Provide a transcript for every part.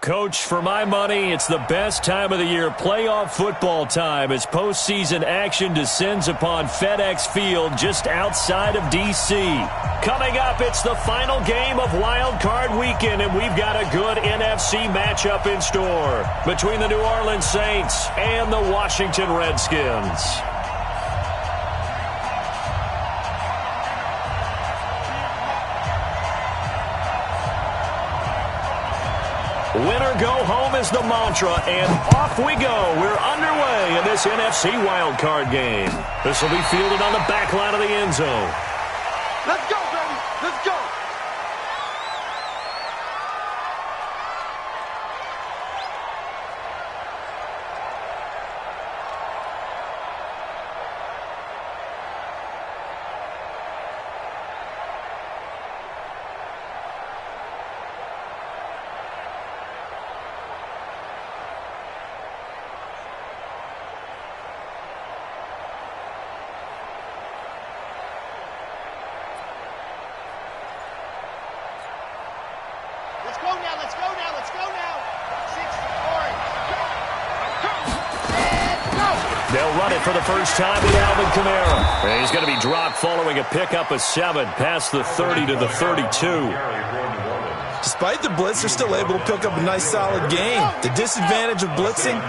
Coach, for my money, it's the best time of the year, playoff football time, as postseason action descends upon FedEx Field just outside of D.C. Coming up, it's the final game of Wild Card Weekend, and we've got a good NFC matchup in store between the New Orleans Saints and the Washington Redskins. Winner go home is the mantra, and off we go. We're underway in this NFC wildcard game. This will be fielded on the back line of the end zone. Let's go, baby. Let's go. They'll run it for the first time with Alvin Kamara. He's going to be dropped following a pickup of 7 past the 30 to the 32. Despite the blitz, they're still able to pick up a nice solid gain. The disadvantage of blitzing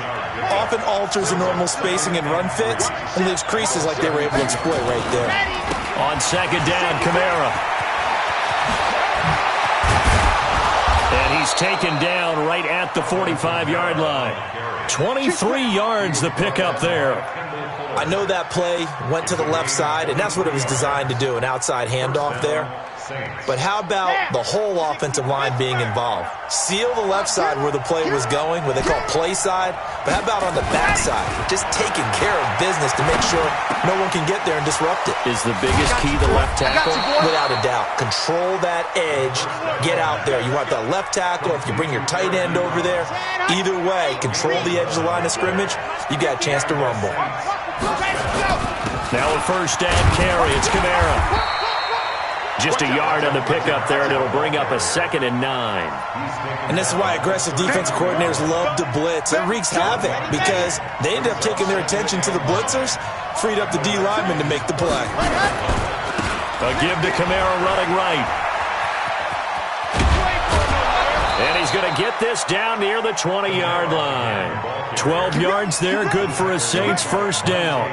often alters the normal spacing and run fits and leaves creases like they were able to exploit right there. On second down, Kamara. And he's taken down right at the 45-yard line. 23 yards the pickup there. I know that play went to the left side, and that's what it was designed to do, an outside handoff there. But how about the whole offensive line being involved? Seal the left side where the play was going, what they call play side. But how about on the back side? Just taking care of business to make sure no one can get there and disrupt it. Is the biggest key the left tackle? Without a doubt. Control that edge. Get out there. You want that left tackle. If you bring your tight end over there, either way, control the edge of the line of scrimmage, you got a chance to rumble. Now a first down carry. It's Kamara. Just a yard on the pickup there, and it'll bring up a 2nd and 9. And this is why aggressive defensive coordinators love to blitz. It wreaks havoc because they end up taking their attention to the blitzers, freed up the D lineman to make the play. A give to Kamara running right. And he's going to get this down near the 20-yard line. 12 yards there, good for a Saints first down.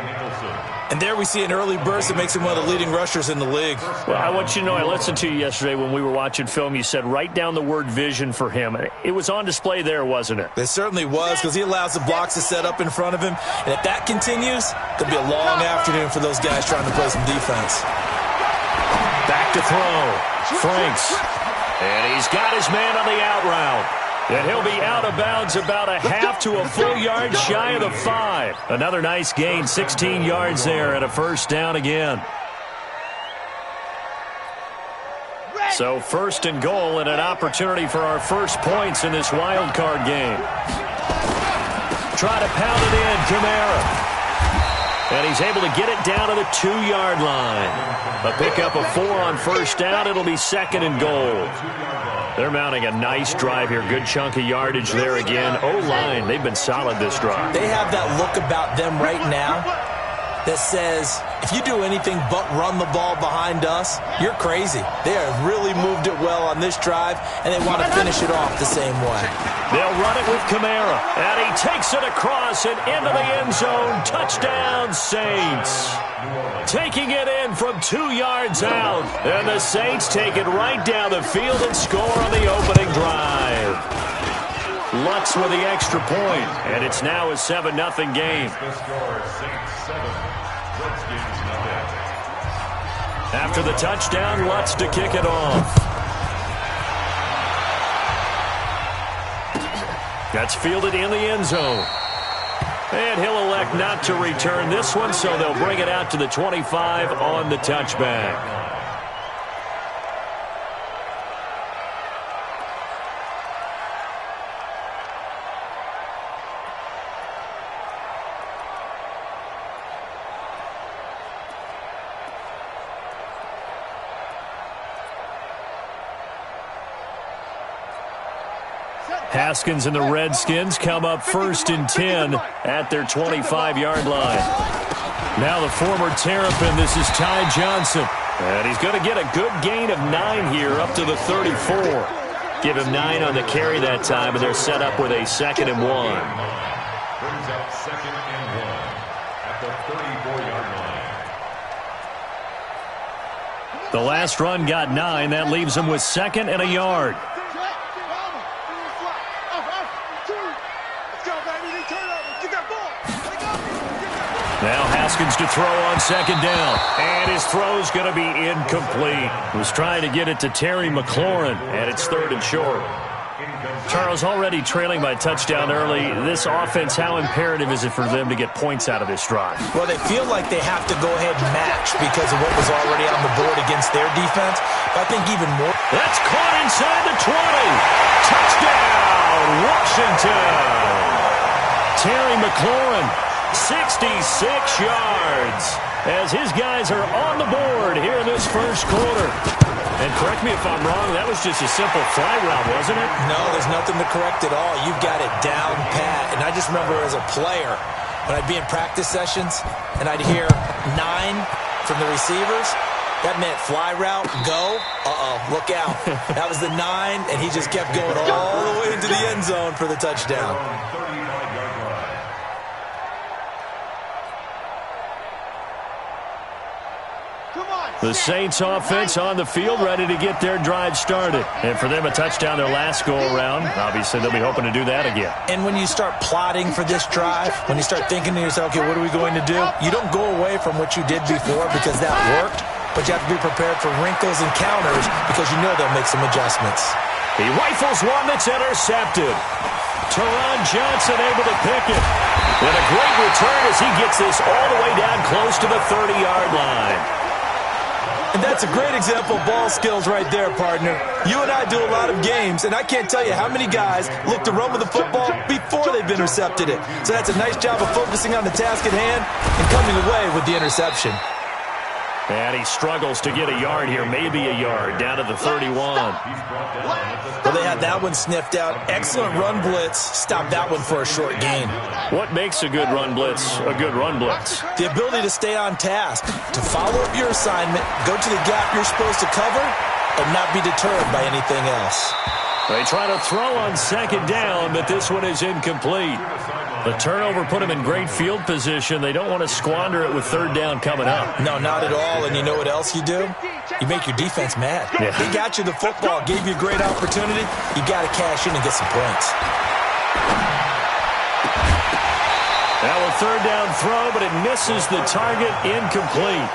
And there we see an early burst that makes him one of the leading rushers in the league. Well, I want you to know, I listened to you yesterday when we were watching film. You said write down the word vision for him. It was on display there, wasn't it? It certainly was, because he allows the blocks to set up in front of him. And if that continues, it'll be a long afternoon for those guys trying to play some defense. Back to throw. Franks. And he's got his man on the out route. And he'll be out of bounds about a half to a full yard shy of the 5. Another nice gain, 16 yards there, and a first down again. So first and goal, and an opportunity for our first points in this wild card game. Try to pound it in, Kamara. And he's able to get it down to the 2-yard line. A pickup of 4 on first down. It'll be 2nd and goal. They're mounting a nice drive here. Good chunk of yardage there again. O-line, they've been solid this drive. They have that look about them right now that says, if you do anything but run the ball behind us, you're crazy. They have really moved it well on this drive, and they want to finish it off the same way. They'll run it with Kamara, and he takes it across and into the end zone. Touchdown, Saints. Taking it in from 2 yards out, and the Saints take it right down the field and score on the opening drive. Lutz with the extra point, and it's now a 7-0 game. After the touchdown, Lutz to kick it off. That's fielded in the end zone. And he'll elect not to return this one, so they'll bring it out to the 25 on the touchback. Haskins and the Redskins come up 1st and 10 at their 25-yard line. Now the former Terrapin, this is Ty Johnson. And he's going to get a good gain of 9 here up to the 34. Give him 9 on the carry that time, and they're set up with a 2nd and 1. Brings up 2nd and 1 at the 34-yard line. The last run got 9. That leaves him with 2nd and a yard. Now Haskins to throw on 2nd down. And his throw's going to be incomplete. He was trying to get it to Terry McLaurin, and it's 3rd and short. Charles, already trailing by touchdown early. This offense, how imperative is it for them to get points out of this drive? Well, they feel like they have to go ahead and match because of what was already on the board against their defense. But I think even more. That's caught inside the 20. Touchdown, Washington. Terry McLaurin, 66 yards, as his guys are on the board here in this first quarter. And correct me if I'm wrong, that was just a simple fly route, wasn't it? No, there's nothing to correct at all. You've got it down pat. And I just remember as a player, when I'd be in practice sessions and I'd hear 9 from the receivers, that meant fly route, go, look out. That was the 9, and he just kept going all the way into the end zone for the touchdown. The Saints offense on the field, ready to get their drive started. And for them, a touchdown their last go-around. Obviously, they'll be hoping to do that again. And when you start plotting for this drive, when you start thinking to yourself, okay, what are we going to do? You don't go away from what you did before because that worked, but you have to be prepared for wrinkles and counters because you know they'll make some adjustments. He rifles one that's intercepted. Teron Johnson able to pick it. And a great return as he gets this all the way down close to the 30-yard line. And that's a great example of ball skills right there, partner. You and I do a lot of games, and I can't tell you how many guys look to run with the football before they've intercepted it. So that's a nice job of focusing on the task at hand and coming away with the interception. And he struggles to get a yard here, maybe a yard, down to the 31. Well, they had that one sniffed out. Excellent run blitz. Stopped that one for a short gain. What makes a good run blitz a good run blitz? The ability to stay on task, to follow up your assignment, go to the gap you're supposed to cover, and not be deterred by anything else. They try to throw on 2nd down, but this one is incomplete. The turnover put them in great field position. They don't want to squander it with 3rd down coming up. No, not at all. And you know what else you do? You make your defense mad. Yeah. They got you the football, gave you a great opportunity. You got to cash in and get some points. Now a 3rd down throw, but it misses the target, incomplete.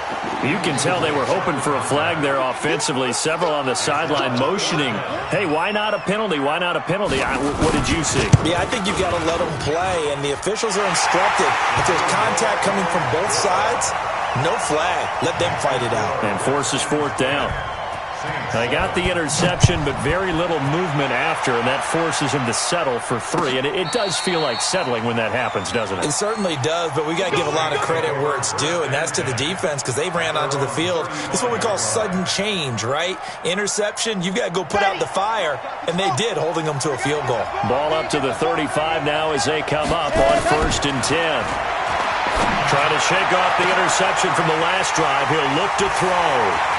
You can tell they were hoping for a flag there offensively. Several on the sideline motioning, hey, why not a penalty? Why not a penalty? What did you see? Yeah, I think you've got to let them play, and the officials are instructed. If there's contact coming from both sides, no flag. Let them fight it out. And forces 4th down. They got the interception, but very little movement after, and that forces him to settle for 3. And it does feel like settling when that happens, doesn't it? It certainly does, but we got to give a lot of credit where it's due, and that's to the defense because they ran onto the field. This is what we call sudden change, right? Interception, you've got to go put out the fire, and they did, holding them to a field goal. Ball up to the 35 now as they come up on 1st and 10. Trying to shake off the interception from the last drive. He'll look to throw.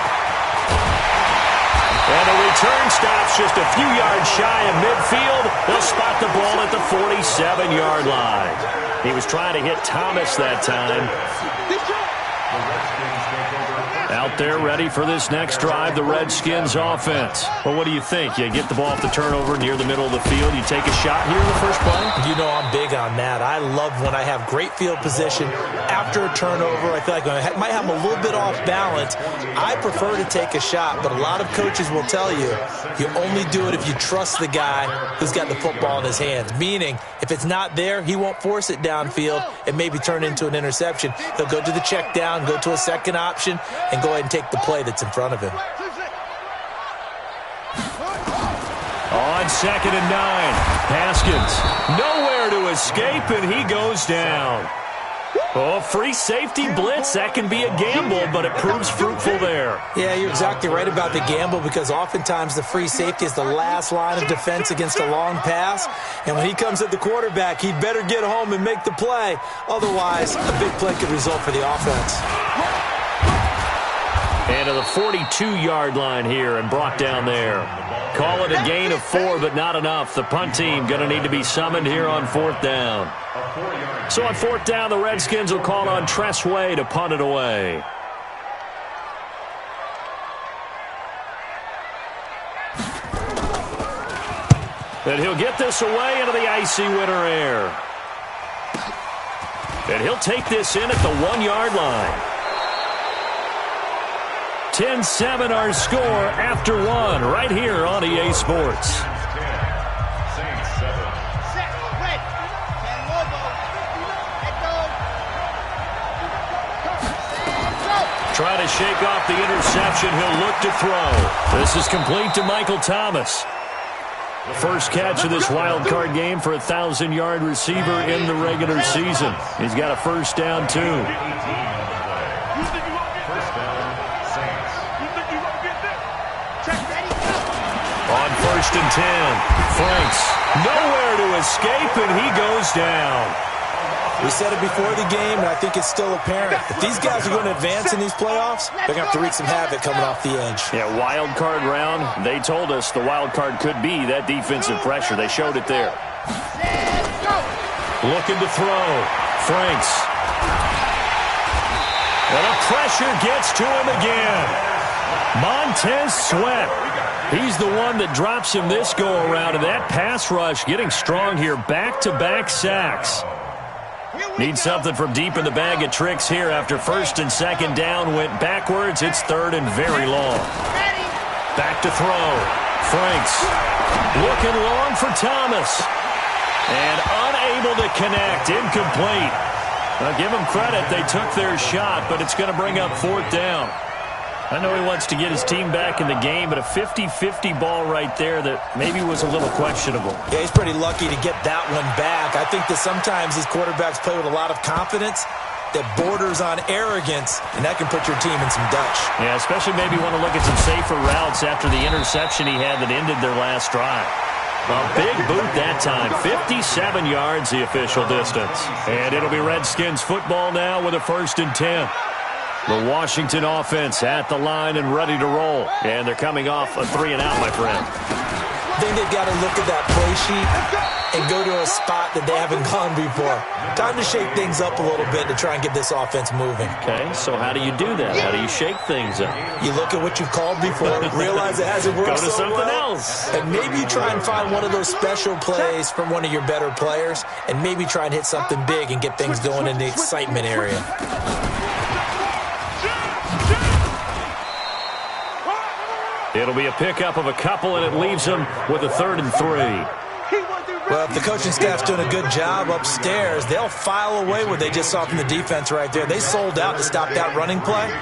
And the return stops just a few yards shy of midfield. They'll spot the ball at the 47-yard line. He was trying to hit Thomas that time. Out there ready for this next drive, the Redskins offense. Well, what do you think? You get the ball off the turnover near the middle of the field. You take a shot here in the first play? You know I'm big on that. I love when I have great field position. After a turnover, I feel like I might have a little bit off balance. I prefer to take a shot, but a lot of coaches will tell you, you only do it if you trust the guy who's got the football in his hands. Meaning, if it's not there, he won't force it downfield and maybe turn into an interception. He'll go to the check down, go to a second option, and go ahead and take the play that's in front of him. On 2nd and 9, Haskins nowhere to escape, and he goes down. Oh, free safety blitz. That can be a gamble, but it proves fruitful there. Yeah, you're exactly right about the gamble because oftentimes the free safety is the last line of defense against a long pass. And when he comes at the quarterback, he'd better get home and make the play. Otherwise, a big play could result for the offense. And to the 42-yard line here and brought down there. Call it a gain of 4, but not enough. The punt team going to need to be summoned here on 4th down. So on 4th down, the Redskins will call on Tress Way to punt it away. And he'll get this away into the icy winter air. And he'll take this in at the 1-yard line. 10-7 our score after 1 right here on EA Sports. Try to shake off the interception. He'll look to throw. This is complete to Michael Thomas. First catch of this wild card game for a 1,000-yard receiver in the regular season. He's got a first down, too. On 1st and 10, Franks nowhere to escape, and he goes down. We said it before the game, and I think it's still apparent. If these guys are going to advance in these playoffs, they're going to have to wreak some havoc coming off the edge. Yeah, wild card round. They told us the wild card could be that defensive pressure. They showed it there. Looking to throw. Franks. And the pressure gets to him again. Montez Sweat. He's the one that drops him this go-around, and that pass rush getting strong here. Back-to-back sacks. Need something from deep in the bag of tricks here after 1st and 2nd down went backwards. It's 3rd and very long. Back to throw. Franks looking long for Thomas. And unable to connect. Incomplete. Now give them credit. They took their shot, but it's going to bring up 4th down. I know he wants to get his team back in the game, but a 50-50 ball right there that maybe was a little questionable. Yeah, he's pretty lucky to get that one back. I think that sometimes these quarterbacks play with a lot of confidence that borders on arrogance, and that can put your team in some Dutch. Yeah, especially maybe want to look at some safer routes after the interception he had that ended their last drive. A big boot that time. 57 yards the official distance. And it'll be Redskins football now with a 1st and 10. The Washington offense at the line and ready to roll. And they're coming off a 3-and-out, my friend. I think they've got to look at that play sheet and go to a spot that they haven't gone before. Time to shake things up a little bit to try and get this offense moving. Okay, so how do you do that? How do you shake things up? You look at what you've called before, realize it hasn't worked Go to so something well, else. and maybe you try and find one of those special plays from one of your better players, and maybe try and hit something big and get things going in the excitement area. It'll be a pickup of a couple, and it leaves them with a 3rd and 3. Well, if the coaching staff's doing a good job upstairs, they'll file away what they just saw from the defense right there. They sold out to stop that running play.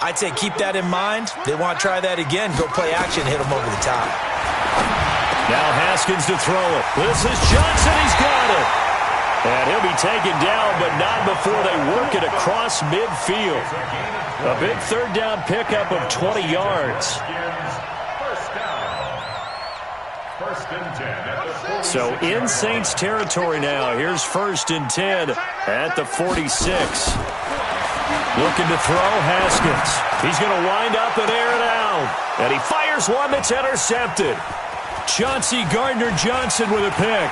I'd say keep that in mind. They want to try that again. Go play action, hit them over the top. Now Haskins to throw it. This is Johnson. He's got it. And he'll be taken down, but not before they work it across midfield. A big 3rd down pickup of 20 yards. So in Saints territory now. Here's 1st and 10 at the 46. Looking to throw Haskins. He's going to wind up and air it out. And he fires one that's intercepted. Chauncey Gardner-Johnson with a pick.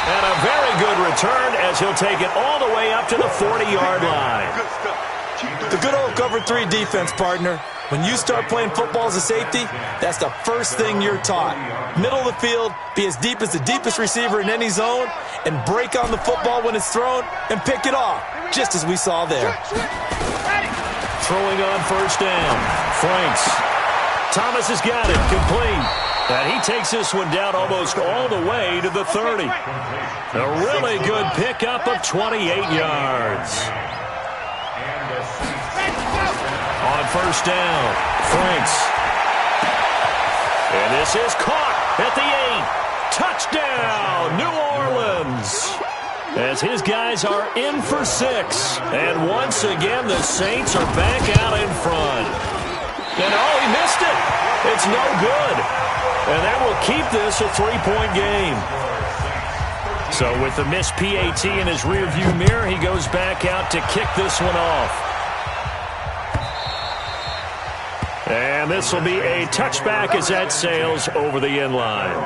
And a very good return as he'll take it all the way up to the 40-yard line. The good old cover 3 defense, partner. When you start playing football as a safety, that's the first thing you're taught. Middle of the field, be as deep as the deepest receiver in any zone, and break on the football when it's thrown and pick it off, just as we saw there. Throwing on 1st down. Franks. Thomas has got it. Complete. And he takes this one down almost all the way to the 30. A really good pickup of 28 yards. On 1st down, Franks. And this is caught at the 8. Touchdown, New Orleans. as his guys are in for 6. And once again, the Saints are back out in front. And oh, he missed it. It's no good. And that will keep this a 3-point game. So with the missed PAT in his rearview mirror, he goes back out to kick this one off. And this will be a touchback as that sails over the end line.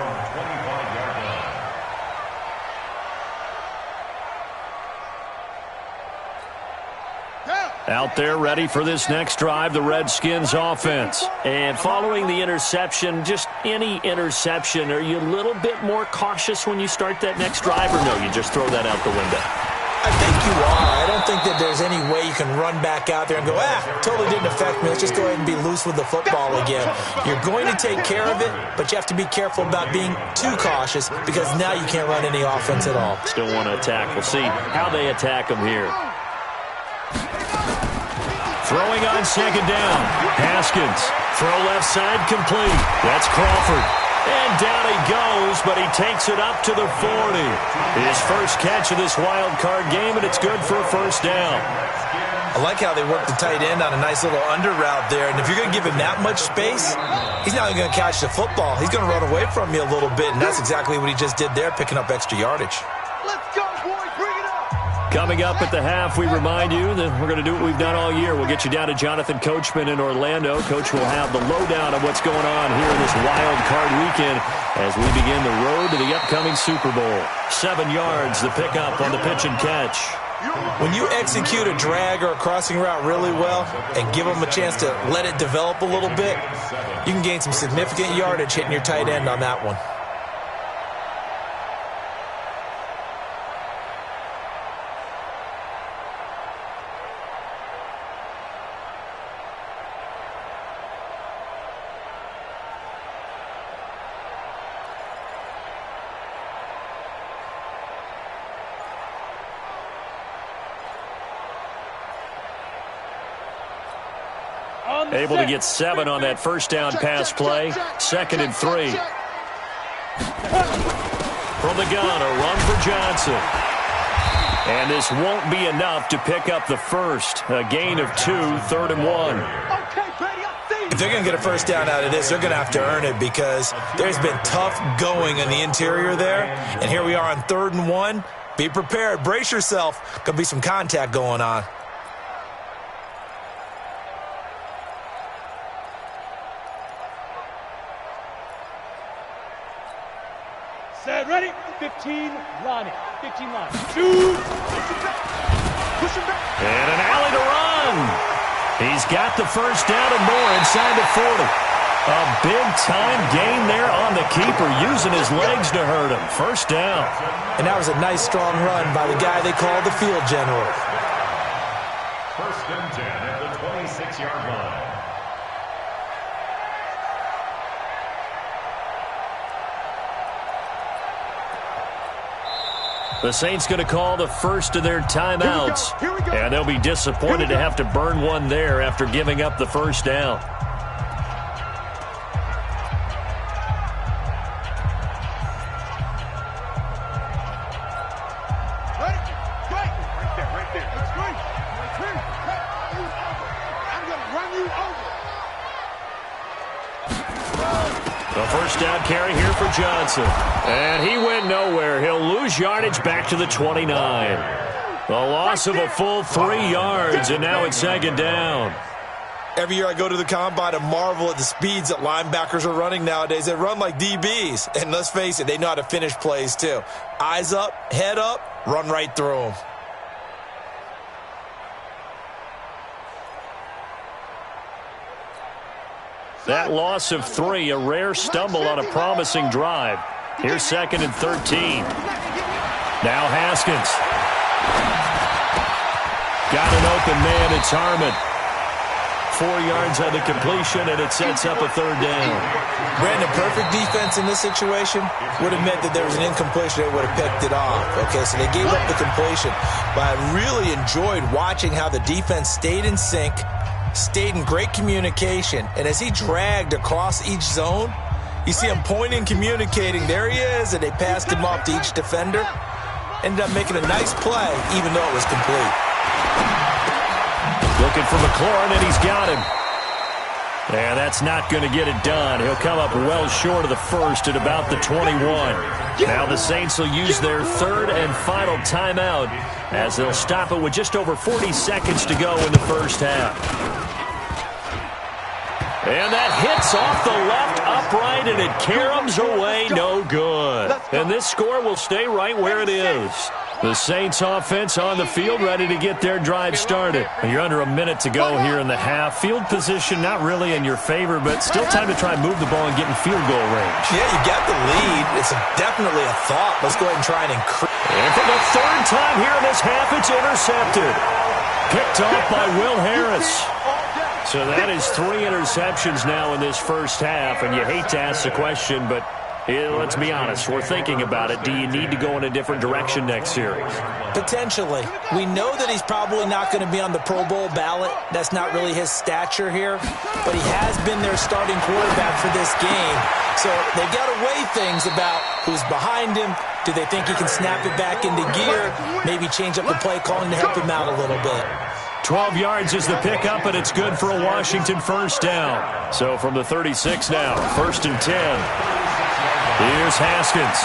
Out there ready for this next drive, the Redskins offense. And following the interception, just any interception, are you a little bit more cautious when you start that next drive, or no, you just throw that out the window? I think you are. I don't think that there's any way you can run back out there and go, totally didn't affect me. Let's just go ahead and be loose with the football again. You're going to take care of it, but you have to be careful about being too cautious because now you can't run any offense at all. Still want to attack. We'll see how they attack them here. Throwing on second down. Haskins. Throw left side complete. That's Crawford. And down he goes, but he takes it up to the 40. His first catch of this wild card game, and it's good for a first down. I like how they work the tight end on a nice little under route there. And if you're going to give him that much space, he's not even going to catch the football. He's going to run away from you a little bit, and that's exactly what he just did there, picking up extra yardage. Let's go, boys. Bring it up. Coming up at the half, we remind you that we're going to do what we've done all year. We'll get you down to Jonathan Coachman in Orlando. Coach will have the lowdown of what's going on here in this wild card weekend as we begin the road to the upcoming Super Bowl. 7 yards, the pickup on the pitch and catch. When you execute a drag or a crossing route really well and give them a chance to let it develop a little bit, you can gain some significant yardage hitting your tight end on that one. Able to get 7 on that first down pass play. 2nd and 3. From the gun, a run for Johnson. And this won't be enough to pick up the first. A gain of 2, 3rd and 1. If they're going to get a first down out of this, they're going to have to earn it because there's been tough going in the interior there. And here we are on 3rd and 1. Be prepared. Brace yourself. Could be some contact going on. Set, ready, 15, Ronnie. 15 line. Shoot! Push him back. And an alley to run. He's got the first down and more inside the 40. A big-time gain there on the keeper, using his legs to hurt him. First down. And that was a nice, strong run by the guy they call the field general. 1st and 10 at the 26-yard line. The Saints going to call the first of their timeouts. Here we go. And they'll be disappointed to have to burn one there after giving up the first down. Ready? Right. Right there. That's great. I'm going to run you over. The first down carry here for Johnson. And he went nowhere. He'll lose yardage back to the 29. The loss of a full 3 yards, and now it's 2nd down. Every year I go to the combine and marvel at the speeds that linebackers are running nowadays. They run like DBs. And let's face it, they know how to finish plays too. Eyes up, head up, run right through them. That loss of 3, a rare stumble on a promising drive. Here's 2nd and 13. Now Haskins. Got an open man. It's Harmon. 4 yards on the completion, and it sets up a 3rd down. Brandon, perfect defense in this situation would have meant that there was an incompletion. They would have picked it off. Okay, so they gave up the completion. But I really enjoyed watching how the defense stayed in sync, stayed in great communication, and as he dragged across each zone, you see him pointing, communicating. There he is, and they passed him off to each defender. Ended up making a nice play, even though it was complete. Looking for McLaurin, and he's got him. And that's not going to get it done. He'll come up well short of the first at about the 21. Now the Saints will use their third and final timeout as they'll stop it with just over 40 seconds to go in the first half. And that hits off the left upright, and it caroms away no good. And this score will stay right where it is. The Saints offense on the field ready to get their drive started. You're under a minute to go here in the half. Field position not really in your favor, but still time to try and move the ball and get in field goal range. Yeah, you got the lead. It's definitely a thought. Let's go ahead and try and increase. And for the third time here in this half, it's intercepted. Picked off by Will Harris. So that is 3 interceptions now in this first half, and you hate to ask the question, but let's be honest, we're thinking about it. Do you need to go in a different direction next series? Potentially. We know that he's probably not going to be on the Pro Bowl ballot. That's not really his stature here, but he has been their starting quarterback for this game. So they've got to weigh things about who's behind him. Do they think he can snap it back into gear? Maybe change up the play calling to help him out a little bit. 12 yards is the pickup, and it's good for a Washington first down. So from the 36 now, 1st and 10. Here's Haskins.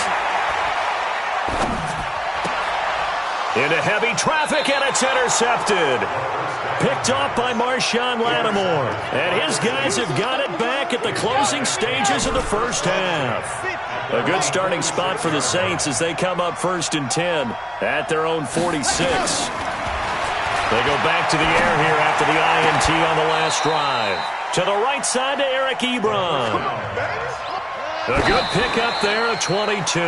Into heavy traffic, and it's intercepted. Picked off by Marshawn Lattimore. And his guys have got it back at the closing stages of the first half. A good starting spot for the Saints as they come up 1st and 10 at their own 46. They go back to the air here after the INT on the last drive. To the right side to Eric Ebron. A good pickup there at 22.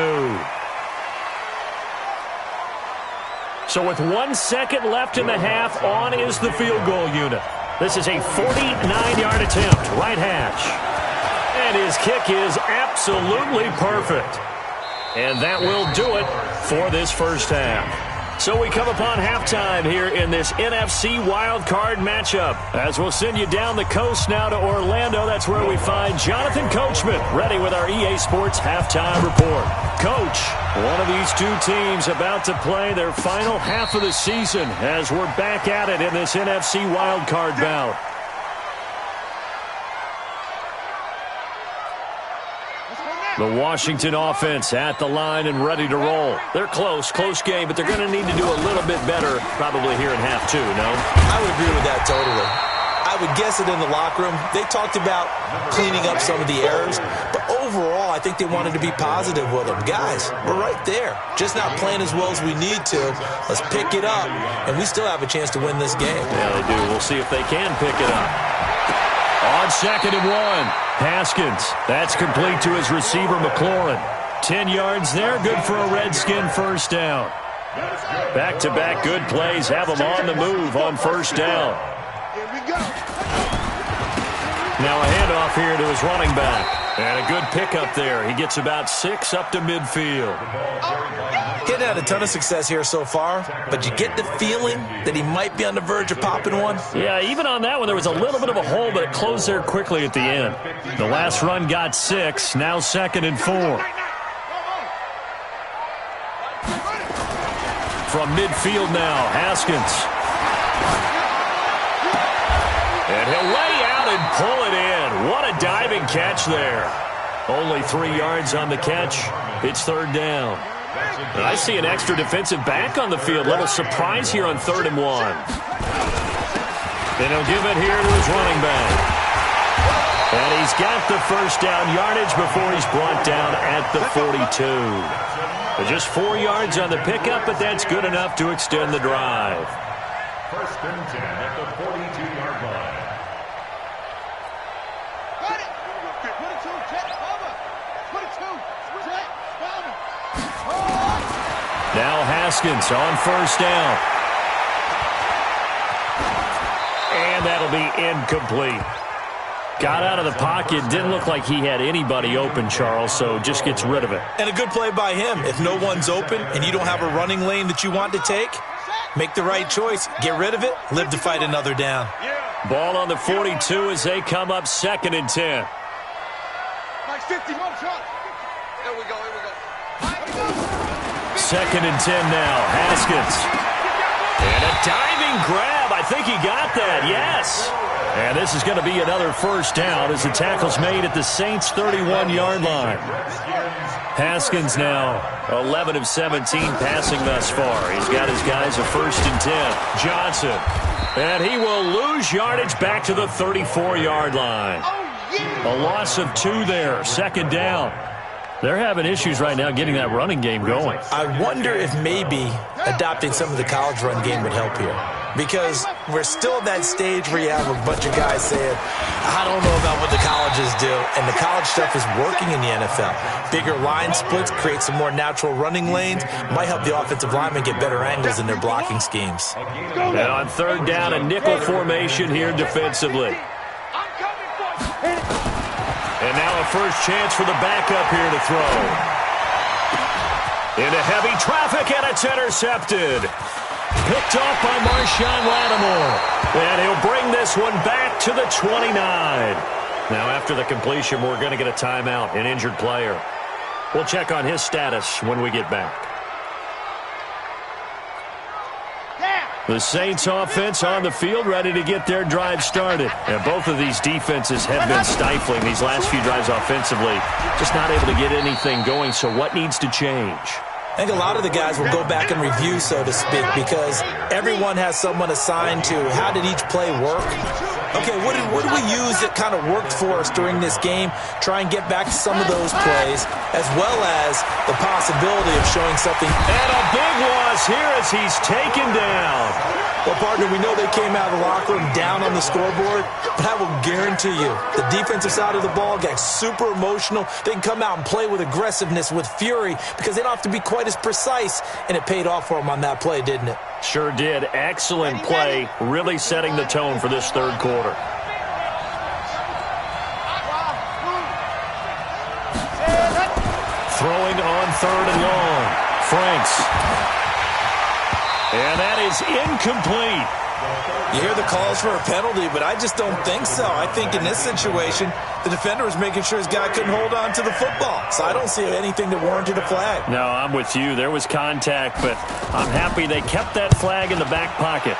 So with 1 second left in the half, on is the field goal unit. This is a 49-yard attempt, right hash. And his kick is absolutely perfect. And that will do it for this first half. So we come upon halftime here in this NFC wildcard matchup. As we'll send you down the coast now to Orlando, that's where we find Jonathan Coachman ready with our EA Sports halftime report. Coach, one of these two teams about to play their final half of the season as we're back at it in this NFC wildcard bout. The Washington offense at the line and ready to roll. They're close game, but they're going to need to do a little bit better probably here in half two, no? I would agree with that totally. I would guess it in the locker room. They talked about cleaning up some of the errors, but overall I think they wanted to be positive with them. Guys, we're right there. Just not playing as well as we need to. Let's pick it up, and we still have a chance to win this game. Yeah, they do. We'll see if they can pick it up. On 2nd and 1, Haskins. That's complete to his receiver, McLaurin. 10 yards there, good for a Redskin first down. Back-to-back good plays have them on the move on first down. Now a handoff here to his running back. And a good pickup there. He gets about 6 up to midfield. Getting had a ton of success here so far, but you get the feeling that he might be on the verge of popping one. Yeah, even on that one, there was a little bit of a hole, but it closed there quickly at the end. The last run got 6, now 2nd and 4. From midfield now, Haskins. And he'll lay out and pull it in. What a diving catch there. Only 3 yards on the catch. It's 3rd down. And I see an extra defensive back on the field. Little surprise here on 3rd and 1. And he'll give it here to his running back. And he's got the first down yardage before he's brought down at the 42. Just 4 yards on the pickup, but that's good enough to extend the drive. 1st and 10 at the 42-yard line. Now Haskins on first down. And that'll be incomplete. Got out of the pocket. Didn't look like he had anybody open, Charles, so just gets rid of it. And a good play by him. If no one's open and you don't have a running lane that you want to take, make the right choice. Get rid of it. Live to fight another down. Ball on the 42 as they come up 2nd and 10. 2nd and 10 now. Haskins. And a diving grab. I think he got that. Yes. And this is going to be another first down as the tackle's made at the Saints' 31-yard line. Haskins now 11 of 17 passing thus far. He's got his guys a 1st and 10. Johnson. And he will lose yardage back to the 34-yard line. A loss of 2 there. 2nd down. They're having issues right now getting that running game going. I wonder if maybe adopting some of the college run game would help here. Because we're still at that stage where you have a bunch of guys saying, I don't know about what the colleges do. And the college stuff is working in the NFL. Bigger line splits, create some more natural running lanes. Might help the offensive linemen get better angles in their blocking schemes. And on 3rd down, a nickel formation here defensively. And now a first chance for the backup here to throw. Into heavy traffic, and it's intercepted. Picked off by Marshawn Lattimore. And he'll bring this one back to the 29. Now after the completion, we're going to get a timeout, an injured player. We'll check on his status when we get back. The Saints offense on the field, ready to get their drive started. And both of these defenses have been stifling these last few drives offensively. Just not able to get anything going, so what needs to change? I think a lot of the guys will go back and review, so to speak, because everyone has someone assigned to how did each play work. Okay, what did we use that kind of worked for us during this game? Try and get back to some of those plays, as well as the possibility of showing something. And a big loss here as he's taken down. Well, partner, we know they came out of the locker room down on the scoreboard, but I will guarantee you the defensive side of the ball got super emotional. They can come out and play with aggressiveness, with fury, because they don't have to be quite as precise, and it paid off for them on that play, didn't it? Sure did. Excellent play, really setting the tone for this 3rd quarter. Throwing on 3rd and long. Franks. And that is incomplete. You hear the calls for a penalty, but I just don't think so. I think in this situation, the defender was making sure his guy couldn't hold on to the football. So I don't see anything that warranted a flag. No, I'm with you. There was contact, but I'm happy they kept that flag in the back pocket.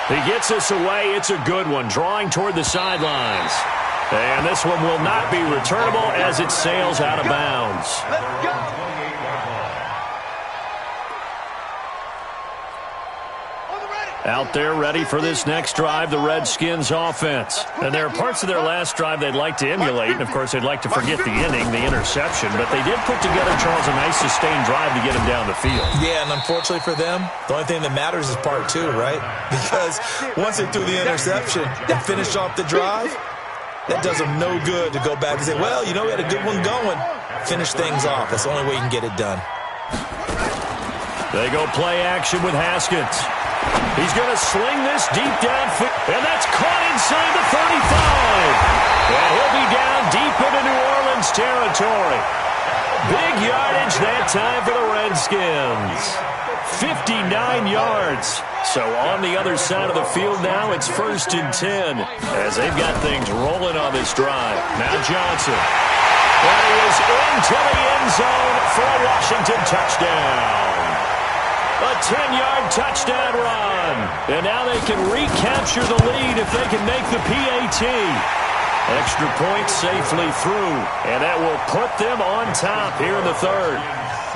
He gets us away. It's a good one, drawing toward the sidelines. And this one will not be returnable as it sails out of bounds. Let's go. Out there ready for this next drive, the Redskins offense. And there are parts of their last drive they'd like to emulate. And, of course, they'd like to forget the inning, the interception. But they did put together, Charles, a nice sustained drive to get him down the field. Yeah, and unfortunately for them, the only thing that matters is part 2, right? Because once they threw the interception and finished off the drive, that does them no good to go back and say, well, you know, we had a good one going. Finish things off. That's the only way you can get it done. They go play action with Haskins. He's going to sling this deep downfield, and that's caught inside the 35. And he'll be down deep into New Orleans territory. Big yardage that time for the Redskins. 59 yards. So on the other side of the field now, it's 1st and 10 as they've got things rolling on this drive. Now Johnson. And he is into the end zone for a Washington touchdown. A 10-yard touchdown run. And now they can recapture the lead if they can make the PAT. Extra point safely through. And that will put them on top here in the 3rd.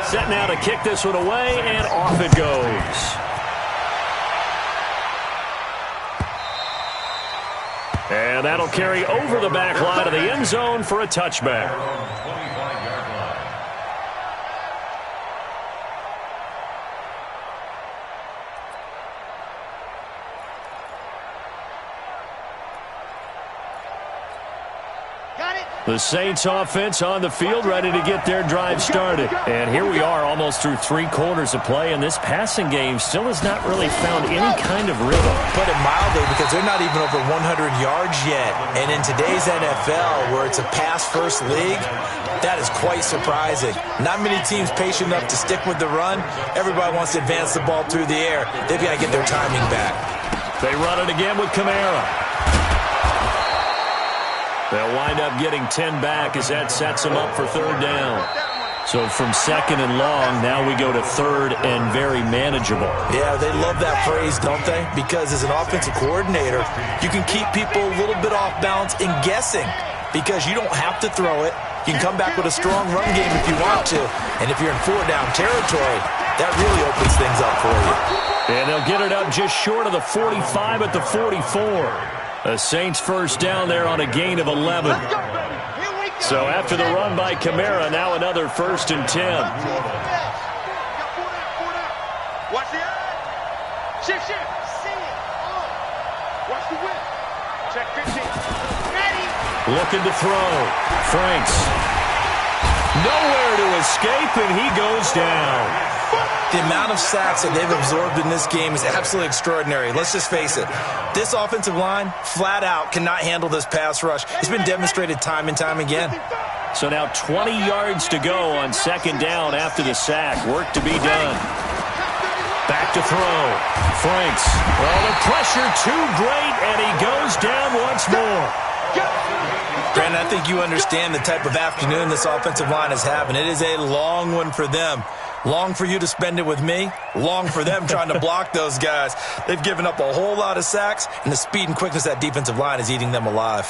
Set now to kick this one away, and off it goes. And that'll carry over the back line of the end zone for a touchback. The Saints offense on the field, ready to get their drive started. And here we are almost through 3 quarters of play, and this passing game still has not really found any kind of rhythm. Put it mildly, because they're not even over 100 yards yet. And in today's NFL, where it's a pass-first league, that is quite surprising. Not many teams patient enough to stick with the run. Everybody wants to advance the ball through the air. They've got to get their timing back. They run it again with Kamara. They'll wind up getting 10 back as that sets them up for 3rd down. So from second and long, now we go to third and very manageable. Yeah, they love that phrase, don't they? Because as an offensive coordinator, you can keep people a little bit off balance and guessing because you don't have to throw it. You can come back with a strong run game if you want to. And if you're in four-down territory, that really opens things up for you. And they'll get it up just short of the 45 at the 44. The Saints first down there on a gain of 11. So after the run by Kamara, now another 1st and 10. Watch the eye. Shift. See it. Watch the whip. Check 15. Ready. Looking to throw. Franks. Nowhere to escape, and he goes down. The amount of sacks that they've absorbed in this game is absolutely extraordinary. Let's just face it. This offensive line, flat out, cannot handle this pass rush. It's been demonstrated time and time again. So now 20 yards to go on second down after the sack. Work to be done. Back to throw. Franks. Well, the pressure too great, and he goes down once more. Brandon, I think you understand the type of afternoon this offensive line is having. It is a long one for them. Long for you to spend it with me. Long for them trying to block those guys. They've given up a whole lot of sacks, and the speed and quickness of that defensive line is eating them alive.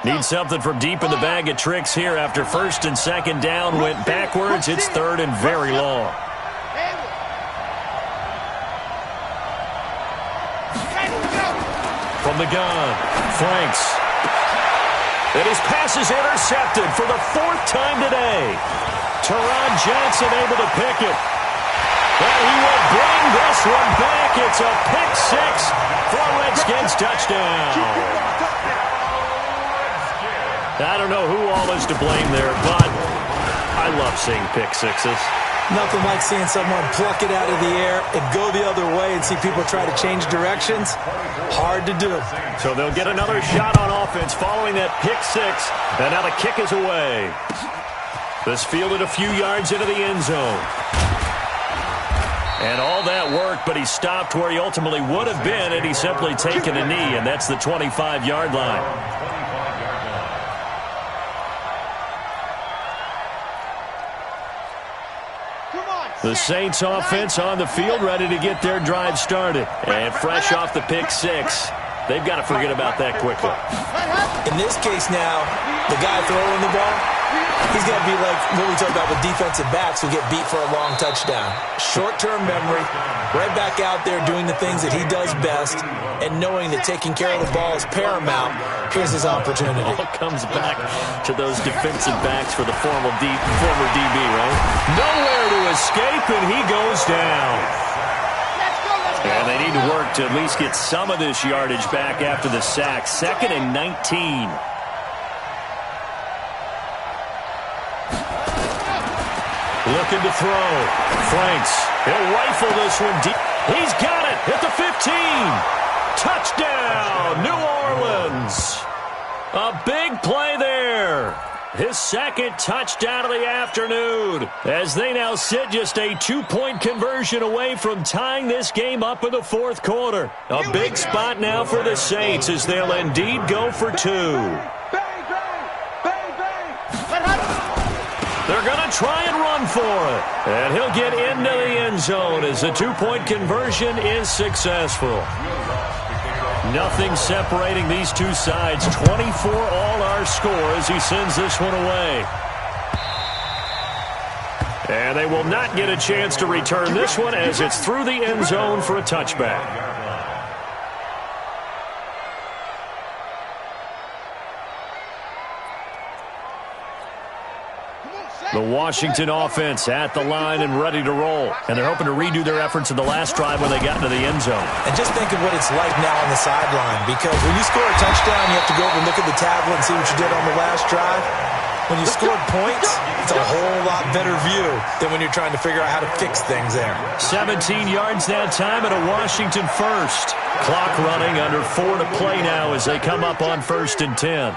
Need something from deep in the bag of tricks here after first and second down went backwards. It's third and very long. From the gun, Franks. And his pass is intercepted for the 4th time today. Teron Johnson able to pick it. And he will bring this one back. It's a pick 6 for a Redskins touchdown. I don't know who all is to blame there, but I love seeing pick sixes. Nothing like seeing someone pluck it out of the air and go the other way and see people try to change directions. Hard to do. So they'll get another shot on offense following that pick 6. And now the kick is away. This fielded a few yards into the end zone. And all that work, but he stopped where he ultimately would have been had he simply taken a knee, and that's the 25-yard line. The Saints offense on the field, ready to get their drive started. And fresh off the pick 6. They've got to forget about that quickly. In this case now, the guy throwing the ball, he's got to be like what we talk about with defensive backs who get beat for a long touchdown. Short-term memory, right back out there doing the things that he does best, and knowing that taking care of the ball is paramount. Here's his opportunity. It all comes back to those defensive backs for the former DB, right? Nowhere to escape, and he goes down. And they need to work to at least get some of this yardage back after the sack. 2nd and 19. Looking to throw. Franks. He'll rifle this one deep. He's got it at the 15. Touchdown, New Orleans. A big play there. His 2nd touchdown of the afternoon, as they now sit just a 2-point conversion away from tying this game up in the 4th quarter. A big spot now for the Saints as they'll indeed go for 2. They're going to try and run for it. And he'll get into the end zone as the 2-point conversion is successful. Nothing separating these two sides. 24 all our score as he sends this one away. And they will not get a chance to return this one as it's through the end zone for a touchback. The Washington offense at the line and ready to roll. And they're hoping to redo their efforts in the last drive when they got into the end zone. And just think of what it's like now on the sideline, because when you score a touchdown, you have to go over and look at the tablet and see what you did on the last drive. When you scored points, it's a whole lot better view than when you're trying to figure out how to fix things there. 17 yards that time and a Washington first. Clock running under 4 to play now as they come up on 1st and 10.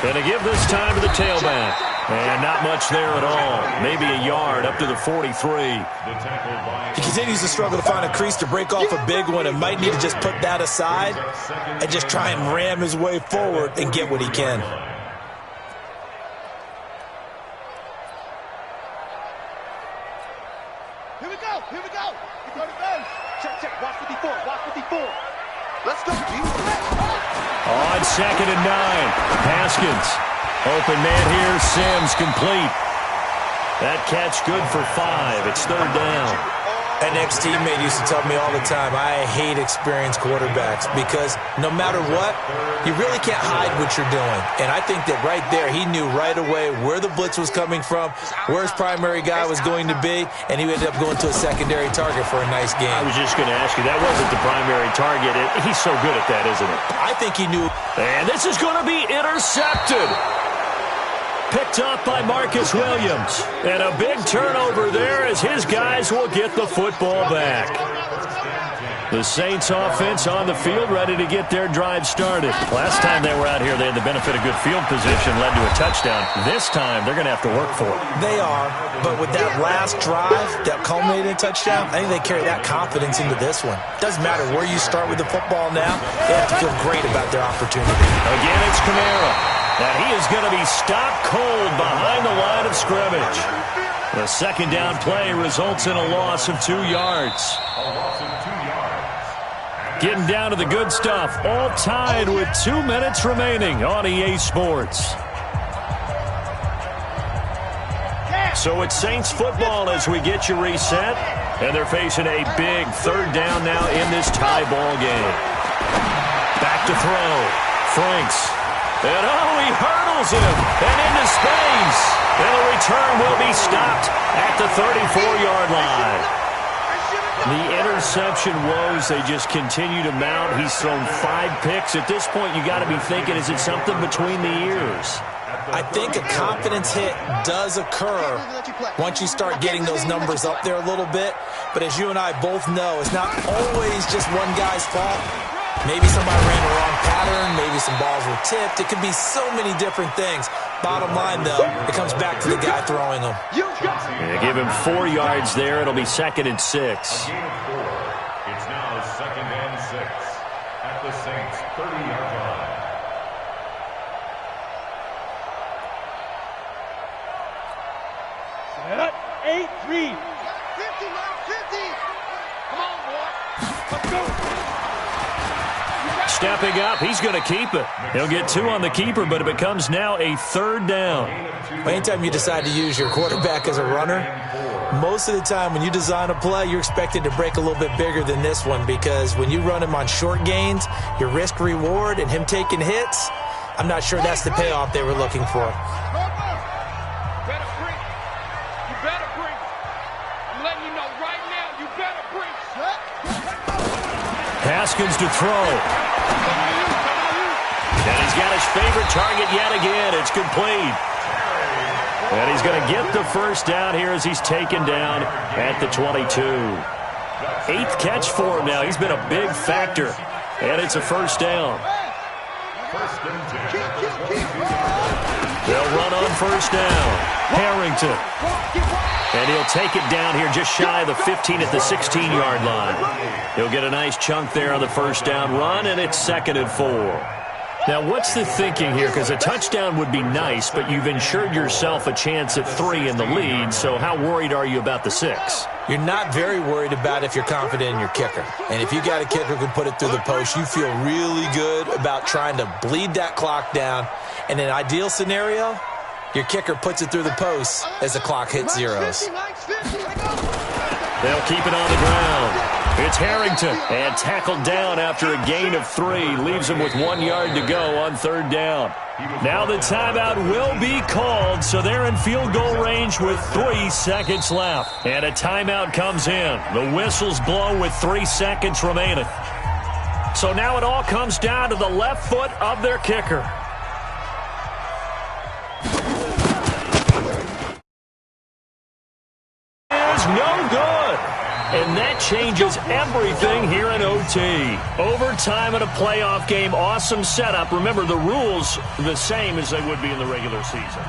And to give this time to the tailback. And not much there at all. Maybe a yard up to the 43. He continues to struggle to find a crease to break off a big one and might need to just put that aside and just try and ram his way forward and get what he can. Here we go. Here we go. You got it done. Check. Watch 54. Watch 54. Let's go. On 2nd and 9. Haskins. Open man here. Sims complete. That catch good for 5. It's 3rd down. An ex-teammate used to tell me all the time, I hate experienced quarterbacks because no matter what, you really can't hide what you're doing. And I think that right there, he knew right away where the blitz was coming from, where his primary guy was going to be, and he ended up going to a secondary target for a nice game. I was just going to ask you, that wasn't the primary target. He's so good at that, isn't it? I think he knew. And this is going to be intercepted. Picked up by Marcus Williams. And a big turnover there as his guys will get the football back. The Saints offense on the field ready to get their drive started. Last time they were out here, they had the benefit of good field position, led to a touchdown. This time, they're going to have to work for it. They are, but with that last drive that culminated in a touchdown, I think they carry that confidence into this one. Doesn't matter where you start with the football now, they have to feel great about their opportunity. Again, it's Kamara. And he is going to be stopped cold behind the line of scrimmage. The 2nd down play results in a loss of 2 yards. Getting down to the good stuff. All tied with 2 minutes remaining on EA Sports. So it's Saints football as we get you reset. And they're facing a big 3rd down now in this tie ball game. Back to throw. Franks. And he hurdles him and into space. And the return will be stopped at the 34-yard line. The interception woes, they just continue to mount. He's thrown 5 picks. At this point, you got to be thinking, is it something between the ears? I think a confidence hit does occur once you start getting those numbers up there a little bit. But as you and I both know, it's not always just one guy's fault. Maybe somebody ran the wrong pattern. Maybe some balls were tipped. It could be so many different things. Bottom line, though, it comes back to the guy throwing them. Yeah, give him 4 yards there. It'll be 2nd and 6. It's now 2nd and 6 at the Saints' 30-yard line. Set 8-3. 50. Come on, boy. Let's go. Stepping up, he's going to keep it. He'll get 2 on the keeper, but it becomes now a 3rd down. Anytime you decide to use your quarterback as a runner, most of the time when you design a play, you're expected to break a little bit bigger than this one because when you run him on short gains, your risk-reward and him taking hits, I'm not sure that's the payoff they were looking for. Better break. You better break. I'm letting you know right now, you better break. Haskins to throw. And he's got his favorite target yet again. It's complete. And he's going to get the 1st down here as he's taken down at the 22. 8th catch for him now. He's been a big factor. And it's a 1st down. They'll run on 1st down. Harrington. And he'll take it down here just shy of the 15 at the 16-yard line. He'll get a nice chunk there on the 1st down run, and it's 2nd and 4. Now, what's the thinking here? Because a touchdown would be nice, but you've ensured yourself a chance at 3 in the lead, so how worried are you about the 6? You're not very worried about if you're confident in your kicker. And if you got a kicker who can put it through the post, you feel really good about trying to bleed that clock down. In an ideal scenario, your kicker puts it through the post as the clock hits zeros. They'll keep it on the ground. It's Harrington, and tackled down after a gain of 3. Leaves him with 1 yard to go on 3rd down. Now the timeout will be called, so they're in field goal range with 3 seconds left. And a timeout comes in. The whistles blow with 3 seconds remaining. So now it all comes down to the left foot of their kicker. Is no good. And that changes everything here in OT. Overtime in a playoff game, awesome setup. Remember, the rules the same as they would be in the regular season.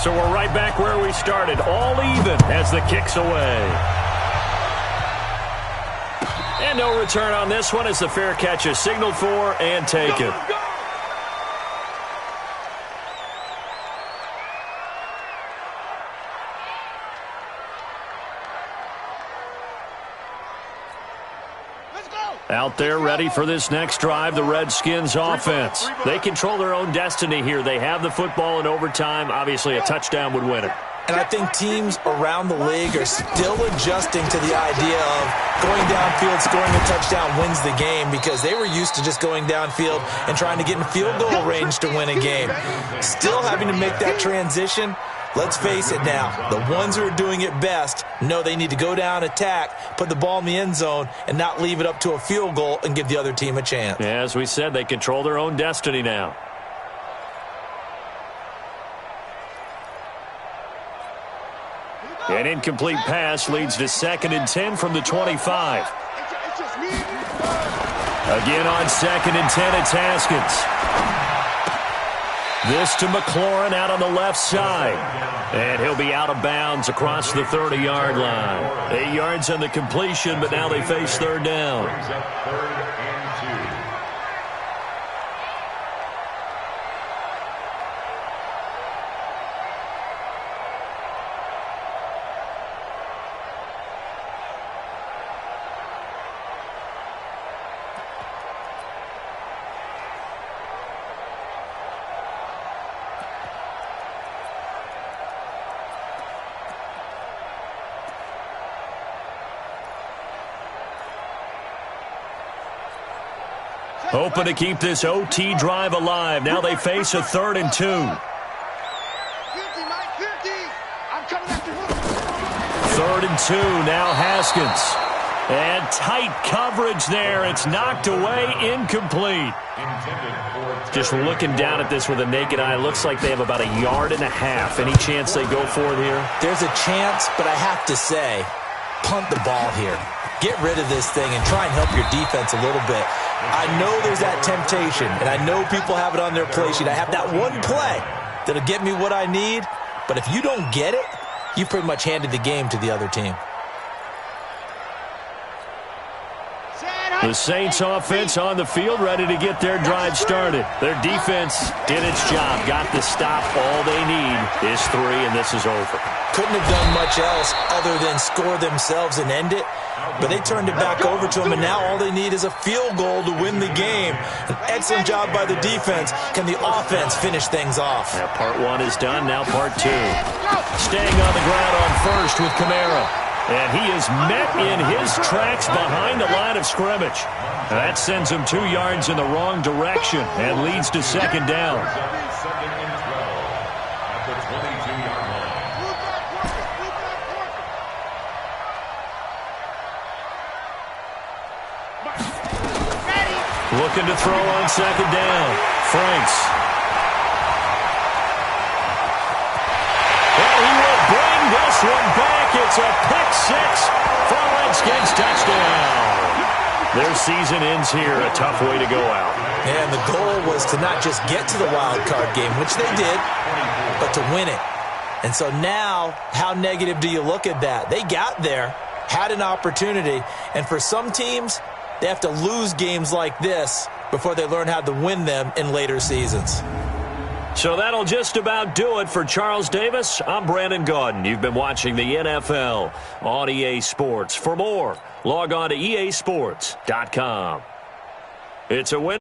So we're right back where we started, all even as the kick's away. And no return on this one as the fair catch is signaled for and taken. Out there ready for this next drive, the Redskins offense. They control their own destiny here. They have the football in overtime. Obviously, a touchdown would win it. And I think teams around the league are still adjusting to the idea of going downfield, scoring a touchdown wins the game, because they were used to just going downfield and trying to get in field goal range to win a game. Still having to make that transition. Let's face it now, the ones who are doing it best know they need to go down, attack, put the ball in the end zone, and not leave it up to a field goal and give the other team a chance. Yeah, as we said, they control their own destiny now. An incomplete pass leads to 2nd and 10 from the 25. Again on 2nd and 10, it's Haskins. This to McLaurin out on the left side. And he'll be out of bounds across the 30-yard line. 8 yards on the completion, but now they face 3rd down. Hoping to keep this OT drive alive. Now they face a 3rd and 2. 3rd and 2, now Haskins. And tight coverage there. It's knocked away, incomplete. Just looking down at this with a naked eye, looks like they have about 1.5 yards. Any chance they go for it here? There's a chance, but I have to say, punt the ball here. Get rid of this thing and try and help your defense a little bit. I know there's that temptation, and I know people have it on their play sheet. I have that one play that'll get me what I need, but if you don't get it, you pretty much handed the game to the other team. The Saints offense on the field, ready to get their drive started. Their defense did its job, got the stop. All they need is 3, and this is over. Couldn't have done much else other than score themselves and end it, but they turned it back over to them, and now all they need is a field goal to win the game. An excellent job by the defense. Can the offense finish things off? Yeah, part 1 is done, now part 2. Staying on the ground on first with Kamara. And he is met in his tracks behind the line of scrimmage. That sends him 2 yards in the wrong direction and leads to 2nd down. Looking to throw on 2nd down. Franks. And he will bring this one back. It's a pick 6 for Redskins touchdown. Their season ends here. A tough way to go out. And the goal was to not just get to the wild card game, which they did, but to win it. And so now, how negative do you look at that? They got there, had an opportunity, and for some teams, they have to lose games like this before they learn how to win them in later seasons. So that'll just about do it for Charles Davis. I'm Brandon Gaudin. You've been watching the NFL on EA Sports. For more, log on to easports.com. It's a win.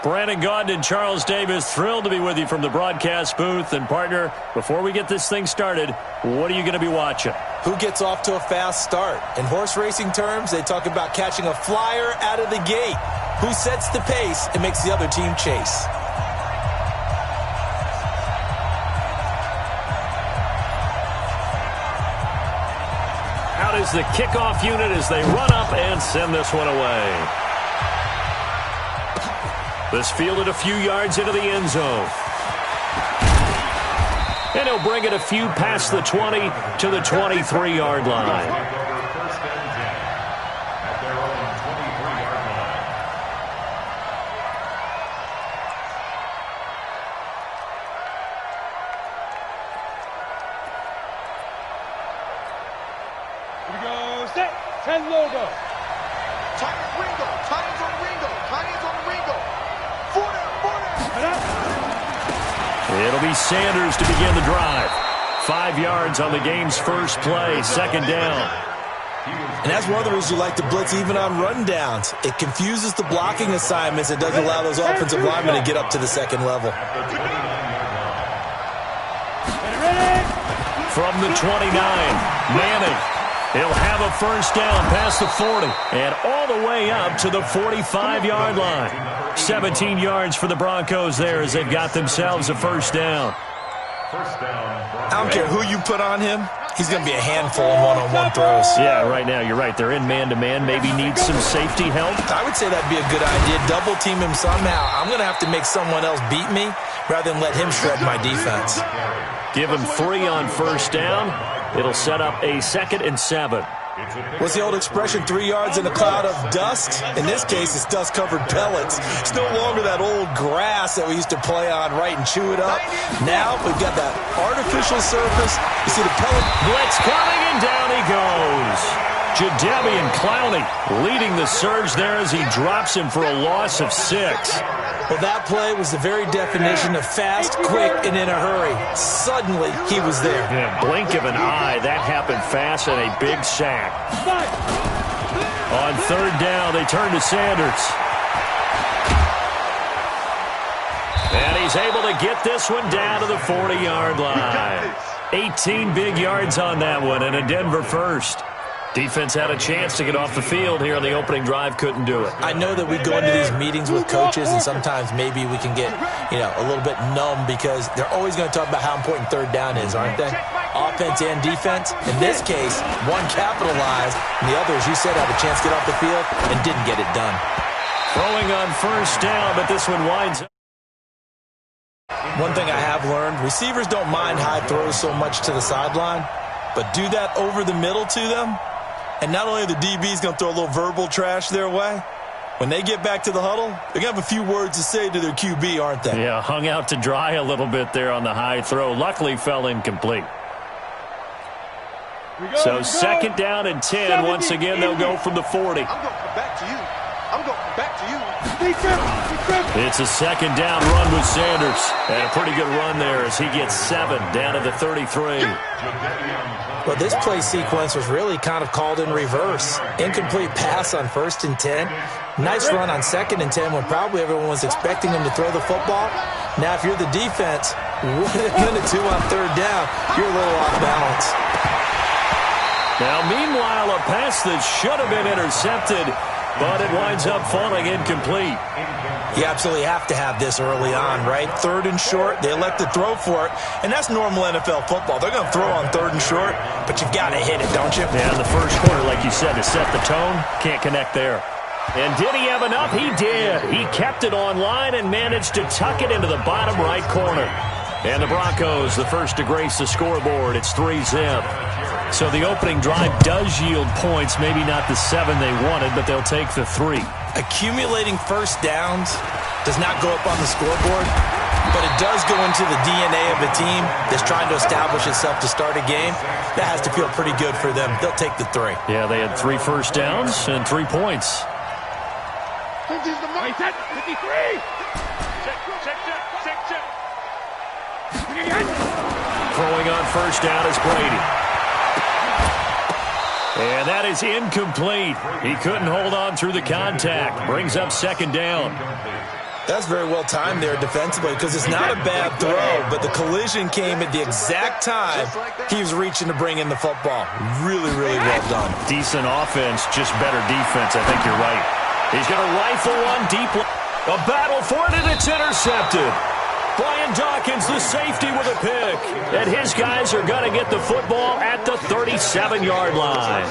Brandon Gaudin and Charles Davis, thrilled to be with you from the broadcast booth. And, partner, before we get this thing started, what are you going to be watching? Who gets off to a fast start? In horse racing terms, they talk about catching a flyer out of the gate. Who sets the pace and makes the other team chase? Out is the kickoff unit as they run up and send this one away. This fielded a few yards into the end zone. And he'll bring it a few past the 20 to the 23-yard line. First and 10 at their own 23-yard line. Here we go. Set. 10 logo. Titans Ringo. Titans on Ringo. Titans on Ringo. 4 down. It'll be Sanders to begin the drive. 5 yards on the game's first play, second down. And that's one of the reasons you like to blitz even on rundowns. It confuses the blocking assignments. It doesn't allow those offensive linemen to get up to the second level. From the 29, Manning. He'll have a first down past the 40 and all the way up to the 45-yard line. 17 yards for the Broncos there as they've got themselves a first down. I don't care who you put on him. He's going to be a handful in one-on-one throws. Yeah, right now, you're right. They're in man-to-man. Maybe need some safety help. I would say that'd be a good idea. Double team him somehow. I'm going to have to make someone else beat me rather than let him shred my defense. Give him 3 on first down. It'll set up a 2nd and 7. What's the old expression, 3 yards in a cloud of dust? In this case, it's dust-covered pellets. It's no longer that old grass that we used to play on, right, and chew it up. Now we've got that artificial surface. You see the pellet. Blitz coming, and down he goes. Jadeveon Clowney leading the surge there as he drops him for a loss of 6. Well, that play was the very definition of fast, quick, and in a hurry. Suddenly, he was there. Yeah, blink of an eye. That happened fast and a big sack. On third down, they turn to Sanders. And he's able to get this one down to the 40-yard line. 18 big yards on that one and a Denver first. Defense had a chance to get off the field here on the opening drive, couldn't do it. I know that we go into these meetings with coaches, and sometimes maybe we can get, a little bit numb because they're always going to talk about how important third down is, aren't they? Offense and defense. In this case, one capitalized, and the other, as you said, had a chance to get off the field and didn't get it done. Throwing on first down, but this one winds up. One thing I have learned, receivers don't mind high throws so much to the sideline, but do that over the middle to them, and not only are the DBs going to throw a little verbal trash their way, when they get back to the huddle, they're going to have a few words to say to their QB, aren't they? Yeah, hung out to dry a little bit there on the high throw. Luckily, fell incomplete. So second down and 10. Once again, they'll go from the 40. I'm going to come back to you. I'm going to come back to you. It's a second down run with Sanders. And a pretty good run there as he gets 7 down to the 33. Well, this play sequence was really kind of called in reverse. Incomplete pass on 1st and 10. Nice run on 2nd and 10 when probably everyone was expecting him to throw the football. Now, if you're the defense, 1 and 2 on 3rd down, you're a little off balance. Now, meanwhile, a pass that should have been intercepted, but it winds up falling incomplete. You absolutely have to have this early on, right? 3rd and short, they elect to throw for it, and that's normal NFL football. They're going to throw on 3rd and short, but you've got to hit it, don't you? Yeah, in the first quarter, like you said, to set the tone, can't connect there. And did he have enough? He did. He kept it on line and managed to tuck it into the bottom right corner. And the Broncos, the first to grace the scoreboard. It's 3-zip. So the opening drive does yield points, maybe not the 7 they wanted, but they'll take the 3. Accumulating first downs does not go up on the scoreboard, but it does go into the DNA of a team that's trying to establish itself to start a game. That has to feel pretty good for them. They'll take the 3. Yeah, they had 3 first downs and 3 points. Check, 53. Check. Throwing on first down is Brady. And that is incomplete. He couldn't hold on through the contact. Brings up 2nd down. That's very well timed there defensively because it's not a bad throw, but the collision came at the exact time he was reaching to bring in the football. Really, really well done. Decent offense, just better defense. I think you're right. He's going to rifle one deep. A battle for it, and it's intercepted. Brian Dawkins, the safety, with a pick. And his guys are going to get the football at the 37-yard line.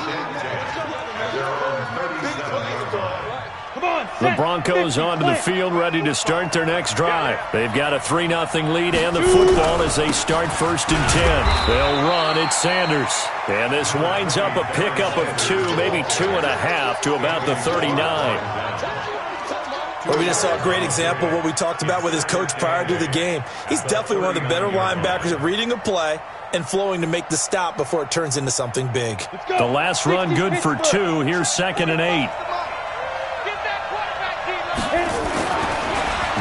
The Broncos onto the field, ready to start their next drive. They've got a 3-0 lead and the football as they start 1st and 10. They'll run. It's Sanders. And this winds up a pickup of 2, maybe 2.5 to about the 39. Well, we just saw a great example of what we talked about with his coach prior to the game. He's definitely one of the better linebackers at reading a play and flowing to make the stop before it turns into something big. The last run good for 2. Here's 2nd and 8.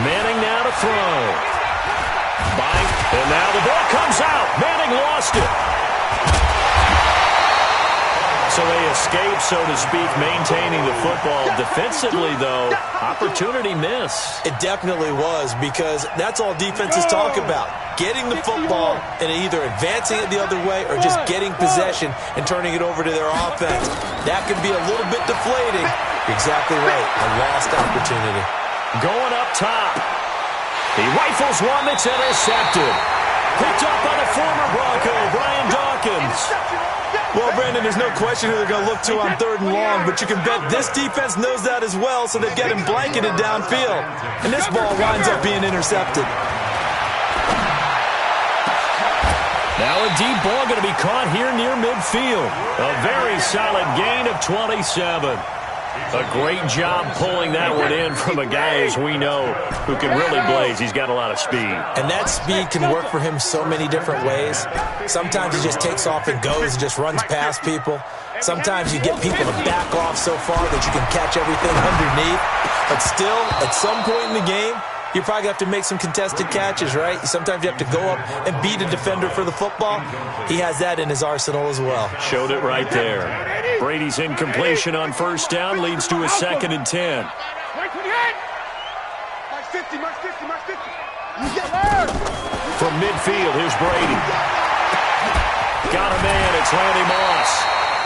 Manning now to throw. Bang. And now the ball comes out. Manning lost it. So they escape, so to speak, maintaining the football. Defensively, though, opportunity miss. It definitely was, because that's all defenses talk about. Getting the football and either advancing it the other way or just getting possession and turning it over to their offense. That could be a little bit deflating. You're exactly right. A lost opportunity. Going up top. He rifles one that's intercepted. Picked up by the former Bronco, Brian Dawkins. Well, Brandon, there's no question who they're going to look to on 3rd and long, but you can bet this defense knows that as well, so they've got him blanketed downfield. And this ball winds up being intercepted. Now a deep ball going to be caught here near midfield. A very solid gain of 27. A great job pulling that one in from a guy, as we know, who can really blaze. He's got a lot of speed. And that speed can work for him so many different ways. Sometimes he just takes off and goes and just runs past people. Sometimes you get people to back off so far that you can catch everything underneath. But still, at some point in the game, you probably have to make some contested catches, right? Sometimes you have to go up and beat a defender for the football. He has that in his arsenal as well. Showed it right there. Brady's incompletion on 1st down leads to a 2nd and 10. From midfield, here's Brady. Got a man, it's Randy Moss.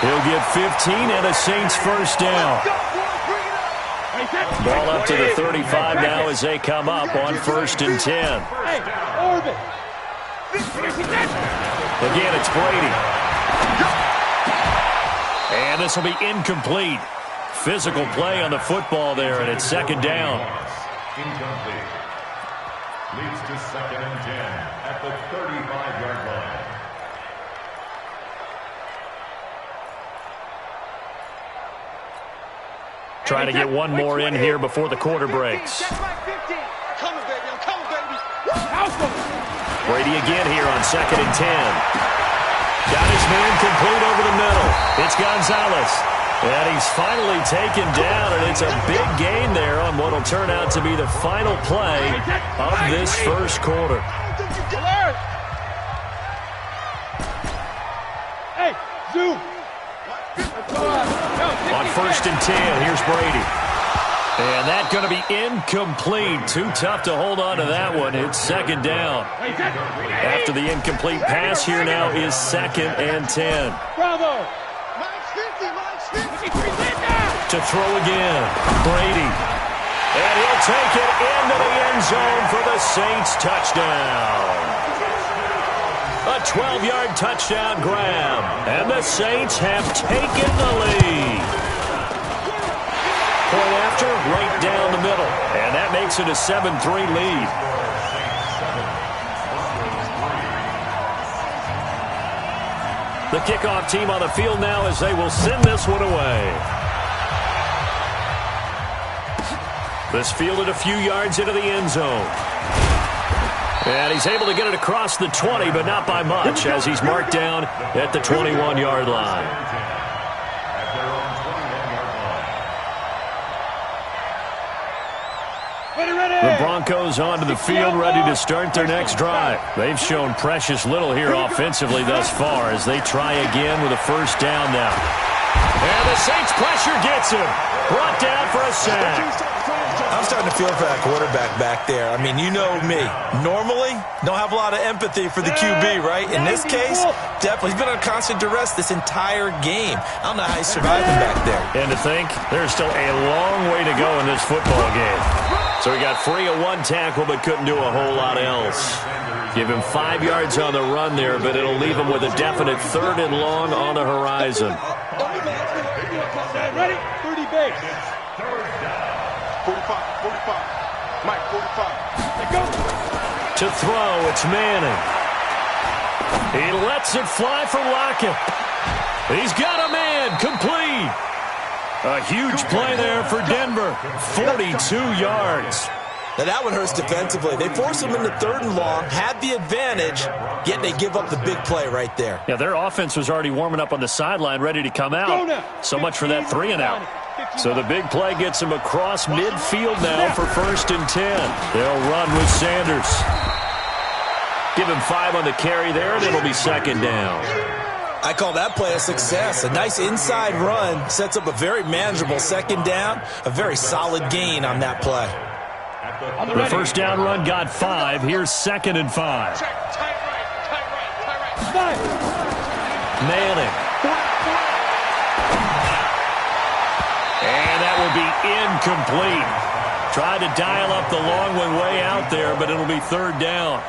He'll get 15 and a Saints 1st down. Ball up to the 35 now as they come up on 1st and 10. Again, it's Brady. And this will be incomplete. Physical play on the football there, and it's 2nd down. Incomplete. Leads to 2nd and 10 at the 35-yard line. Trying to get one more in here before the quarter breaks. Brady again here on 2nd and 10. Got his man complete over the middle. It's Gonzalez. And he's finally taken down, and it's a big gain there on what will turn out to be the final play of this 1st quarter. Hey, zoom. On 1st and 10, here's Brady. And that's going to be incomplete. Too tough to hold on to that one. It's 2nd down. After the incomplete pass, here now is 2nd and 10. Bravo. To throw again, Brady. And he'll take it into the end zone for the Saints touchdown. A 12-yard touchdown grab. And the Saints have taken the lead. Point after, right down the middle. And that makes it a 7-3 lead. The kickoff team on the field now as they will send this one away. This fielded a few yards into the end zone. And he's able to get it across the 20, but not by much, as he's marked down at the 21-yard line. The Broncos onto the field, ready to start their next drive. They've shown precious little here offensively thus far as they try again with a 1st down now. And the Saints pressure gets him. Brought down for a sack. I'm starting to feel for that quarterback back there. I mean, you know me. Normally, don't have a lot of empathy for the QB, right? In this case, definitely. He's been on constant duress this entire game. I don't know how he's surviving back there. And to think, there's still a long way to go in this football game. So he got free of one tackle but couldn't do a whole lot else. Give him 5 yards on the run there, but it'll leave him with a definite 3rd and long on the horizon. Ready? 30 base. 45. Mike, 45. Let go. To throw, it's Manning. He lets it fly for Lockett. He's got a man, complete. A huge play there for Denver. 42 yards. Now that one hurts defensively. They force him into 3rd and long, had the advantage, yet they give up the big play right there. Yeah, their offense was already warming up on the sideline, ready to come out. So much for that 3 and out. So the big play gets him across midfield now for 1st and 10. They'll run with Sanders. Give him 5 on the carry there, and it'll be 2nd down. I call that play a success. A nice inside run sets up a very manageable 2nd down, a very solid gain on that play. The 1st down run got 5. Here's 2nd and 5. Check, tight right. Manning. And that will be incomplete. Tried to dial up the long one way out there, but it'll be 3rd down.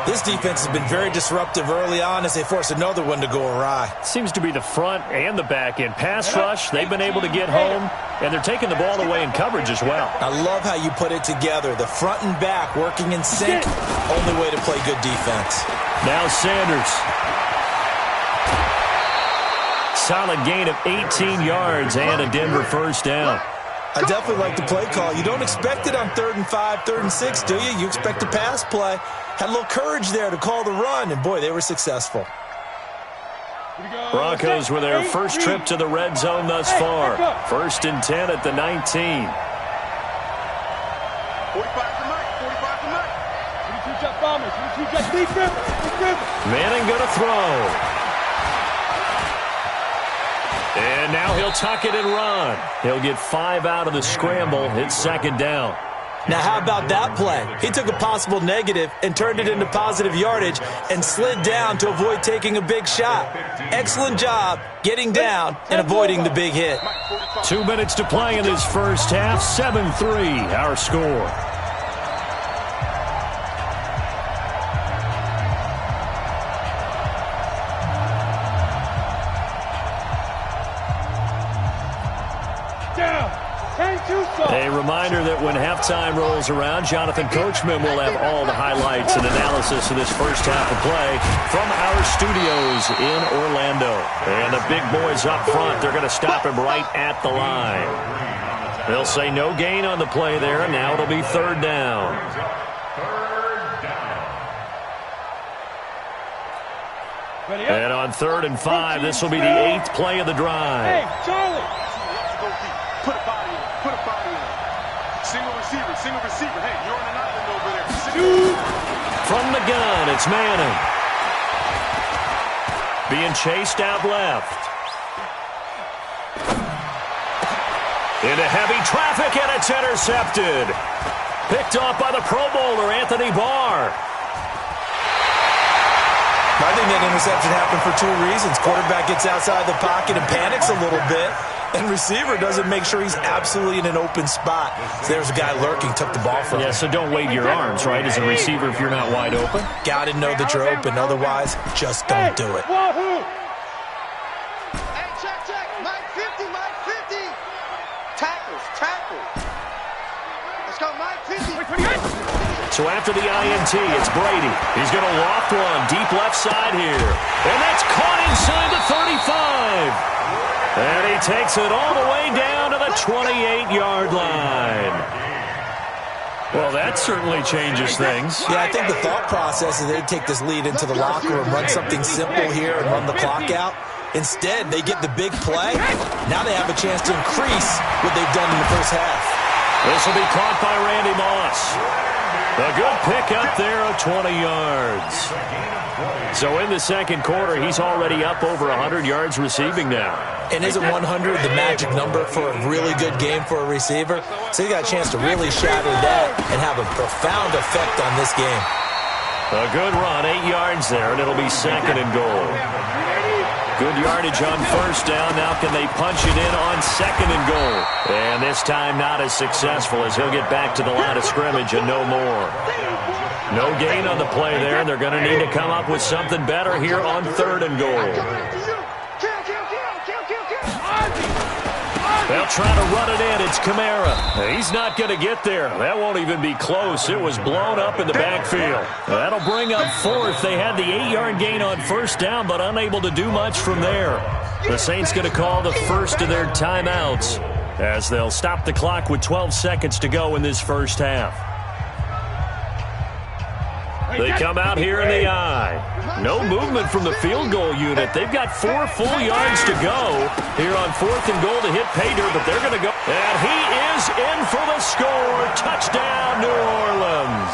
This defense has been very disruptive early on as they force another one to go awry. Seems to be the front and the back end. Pass rush, they've been able to get home, and they're taking the ball away in coverage as well. I love how you put it together. The front and back working in sync, only way to play good defense. Now Sanders. Solid gain of 18 yards and a Denver 1st down. I definitely like the play call. You don't expect it on 3rd and 5, 3rd and 6, do you? You expect a pass play. Had a little courage there to call the run, and boy, they were successul. Broncos with their first trip to the red zone thus far. 1st and 10 at the 19. 45 for Mike. 45 for Mike. 22 jet bombers. 22 jet defense. Manning going to throw. And now he'll tuck it and run. He'll get 5 out of the scramble. It's 2nd down. Now, how about that play? He took a possible negative and turned it into positive yardage and slid down to avoid taking a big shot. Excellent job getting down and avoiding the big hit. 2 minutes to play in this first half. 7-3, our score. A reminder that when halftime rolls around, Jonathan Coachman will have all the highlights and analysis of this first half of play from our studios in Orlando. And the big boys up front, they're going to stop him right at the line. They'll say no gain on the play there, and now it'll be 3rd down. And on 3rd and 5, this will be the 8th play of the drive. Hey, Charlie! Put a body in. Put a body in. Single receiver. Single receiver. Hey, you're on an island over there. From the gun, it's Manning. Being chased out left. Into heavy traffic, and it's intercepted. Picked off by the Pro Bowler, Anthony Barr. I think that interception happened for 2 reasons. Quarterback gets outside the pocket and panics a little bit. And receiver doesn't make sure he's absolutely in an open spot. So there's a guy lurking, took the ball from him. Yeah, so don't wave your arms, right, as a receiver if you're not wide open. Got to know that you're open. Otherwise, just don't do it. Wahoo! Hey, check. Mike 50. Tackles. Let's go, Mike 50. So after the INT, it's Brady. He's going to loft one deep left side here. And that's caught inside the 35. And he takes it all the way down to the 28-yard line. Well, that certainly changes things. Yeah, I think the thought process is they take this lead into the locker room, run something simple here and run the clock out. Instead, they get the big play. Now they have a chance to increase what they've done in the first half. This will be caught by Randy Moss. A good pickup there of 20 yards. So in the second quarter, he's already up over 100 yards receiving now. And isn't 100 the magic number for a really good game for a receiver? So he got a chance to really shatter that and have a profound effect on this game. A good run, 8 yards there, and it'll be second and goal. Good yardage on first down. Now can they punch it in on second and goal? And this time not as successful as he'll get back to the line of scrimmage and no more. No gain on the play there. They're going to need to come up with something better here on third and goal. They'll try to run it in. It's Kamara. He's not going to get there. That won't even be close. It was blown up in the backfield. That'll bring up fourth. They had the 8-yard gain on first down, but unable to do much from there. The Saints going to call the first of their timeouts as they'll stop the clock with 12 seconds to go in this first half. They come out here in the eye. No movement from the field goal unit. They've got 4 full yards to go here on fourth and goal to hit Pater, but they're going to go. And he is in for the score. Touchdown, New Orleans.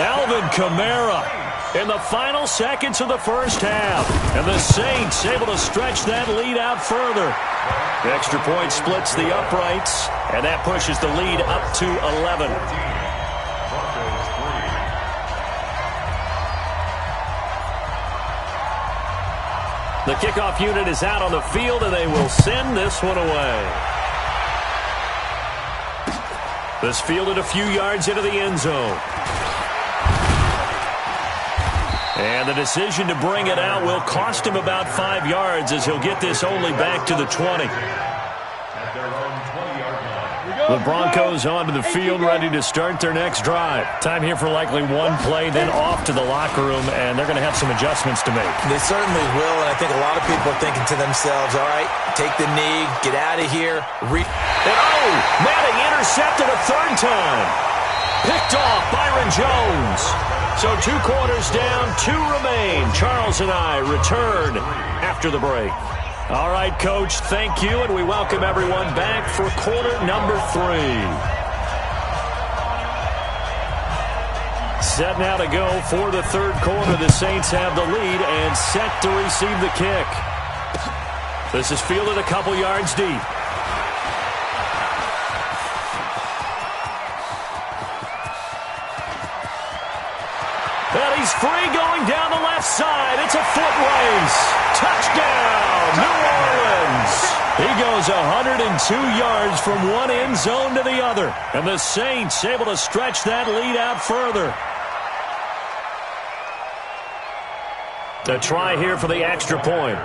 Alvin Kamara in the final seconds of the first half. And the Saints able to stretch that lead out further. The extra point splits the uprights, and that pushes the lead up to 11. The kickoff unit is out on the field, and they will send this one away. This fielded a few yards into the end zone. And the decision to bring it out will cost him about 5 yards as he'll get this only back to the 20. The Broncos onto the field, ready to start their next drive. Time here for likely one play, then off to the locker room, and they're going to have some adjustments to make. They certainly will, and I think a lot of people are thinking to themselves, all right, take the knee, get out of here. And Manning intercepted a third time. Picked off Byron Jones. So 2 quarters down, 2 remain. Charles and I return after the break. All right, Coach, thank you, and we welcome everyone back for quarter number 3. Set now to go for the third quarter. The Saints have the lead and set to receive the kick. This is fielded a couple yards deep. And he's free going down the left side. It's a foot race. Touchdown, New Orleans. He goes 102 yards from one end zone to the other. And the Saints able to stretch that lead out further. A try here for the extra point.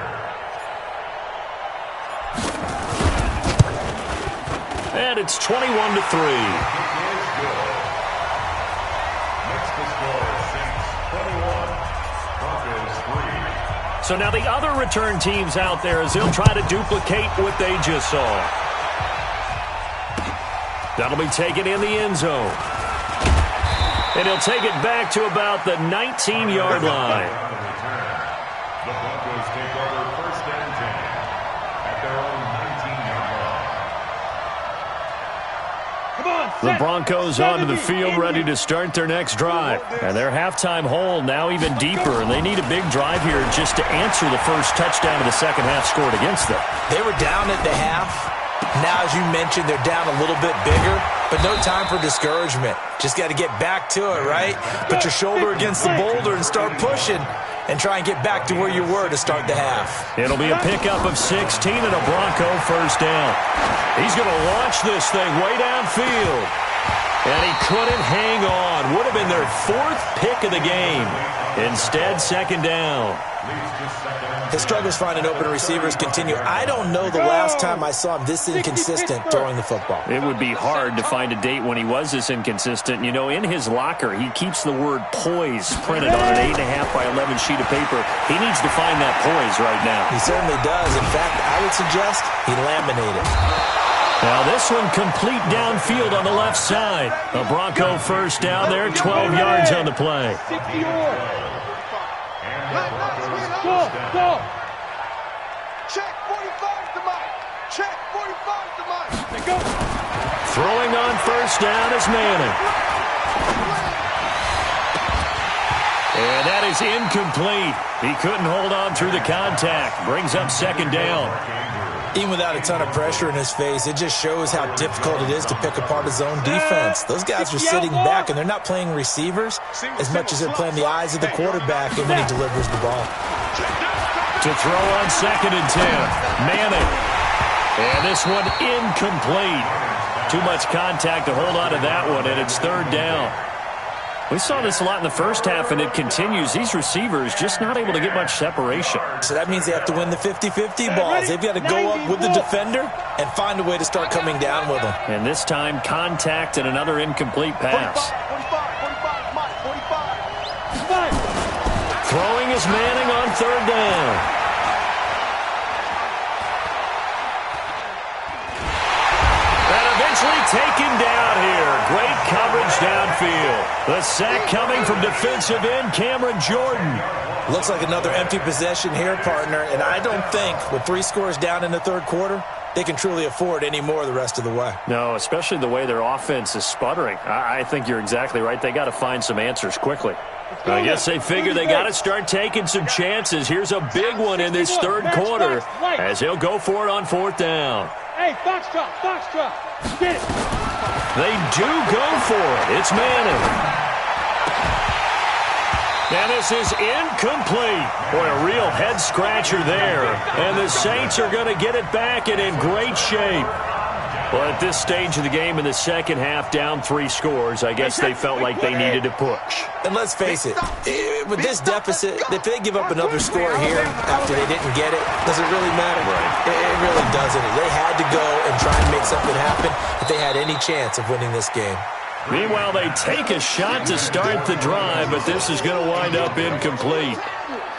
And it's 21-3. So now the other return teams out there as they'll try to duplicate what they just saw. That'll be taken in the end zone. And he'll take it back to about the 19-yard line. The Broncos take over first and 10 at their own 19-yard line. The Broncos onto the field, ready to start their next drive. And their halftime hole now even deeper, and they need a big drive here just to answer the first touchdown of the second half scored against them. They were down at the half. Now, as you mentioned, they're down a little bit bigger, but no time for discouragement. Just got to get back to it, right? Put your shoulder against the boulder and start pushing and try and get back to where you were to start the half. It'll be a pickup of 16 and a Bronco first down. He's going to launch this thing way downfield. And he couldn't hang on. Would have been their 4th pick of the game. Instead, second down. His struggles finding open receivers continue. I don't know the last time I saw him this inconsistent throwing the football. It would be hard to find a date when he was this inconsistent. You know, in his locker, he keeps the word poise printed on an 8.5 by 11 sheet of paper. He needs to find that poise right now. He certainly does. In fact, I would suggest he laminated. Now this one complete downfield on the left side. A Bronco first down there, 12 yards on the play. 60 yards. Go. Check 45 to Mike. Check 45 to Mike. Go. Throwing on first down is Manning. incomplete. He couldn't hold on through the contact. Brings up second down. Even without a ton of pressure in his face, it just shows how difficult it is to pick apart his own defense. Those guys are sitting back, and they're not playing receivers as much as they're playing the eyes of the quarterback and when he delivers the ball. To throw on 2nd and 10. Manning. And this one incomplete. Too much contact to hold on to that one, and it's 3rd down. We saw this a lot in the first half, and it continues. These receivers just not able to get much separation. So that means they have to win the 50-50 balls. They've got to go up with the defender and find a way to start coming down with them. And this time, contact and another incomplete pass. 45. Throwing is Manning on 3rd down. Taken down here. Great coverage downfield. The sack coming from defensive end Cameron Jordan. Looks like another empty possession here, partner, and I don't think with 3 scores down in the 3rd quarter, they can truly afford any more the rest of the way. No, especially the way their offense is sputtering. I think you're exactly right. They got to find some answers quickly. I guess they figure they got to start taking some chances. Here's a big one in this 3rd quarter as he'll go for it on 4th down. Hey, box drop. Get it. They do go for it. It's Manning. And this is incomplete. Boy, a real head-scratcher there. And the Saints are going to get it back and in great shape. Well, at this stage of the game in the second half, down 3 scores, I guess they felt like they needed to push. And let's face it, with this deficit, if they give up another score here after they didn't get it, does it really matter? Right. It really doesn't. They had to go and try and make something happen if they had any chance of winning this game. Meanwhile, they take a shot to start the drive, but this is going to wind up incomplete.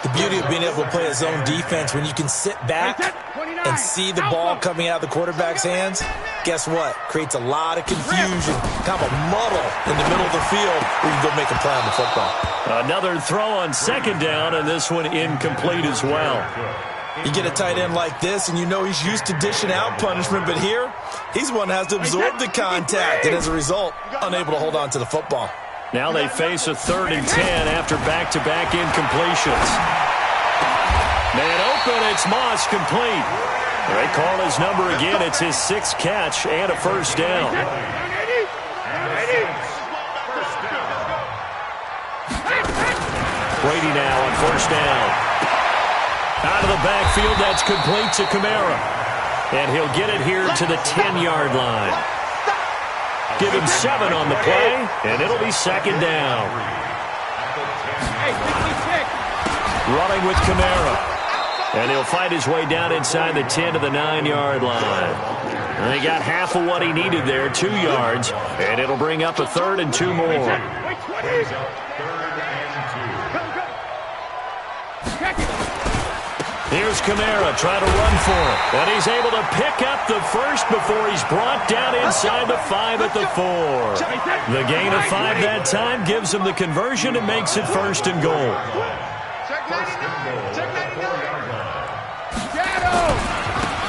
The beauty of being able to play a zone defense, when you can sit back and see the ball coming out of the quarterback's hands, guess what? Creates a lot of confusion, kind of a muddle in the middle of the field where you can go make a play on the football. Another throw on 2nd down, and this one incomplete as well. You get a tight end like this, and you know he's used to dishing out punishment, but here, he's one that has to absorb the contact, and as a result, unable to hold on to the football. Now they face a 3rd and 10 after back-to-back incompletions. Man open, it's Moss complete. They call his number again. It's his 6th catch and a 1st down. Brady now on 1st down. Out of the backfield, that's complete to Kamara. And he'll get it here to the 10-yard line. Give him 7 on the play, and it'll be 2nd down. Running with Kamara. And he'll fight his way down inside the 10 to the 9-yard line. And they got half of what he needed there, 2 yards, and it'll bring up a 3rd and 2 more. Here's Kamara trying to run for it. And he's able to pick up the first before he's brought down inside the 5 at the 4. The gain of 5 that time gives him the conversion and makes it 1st and goal.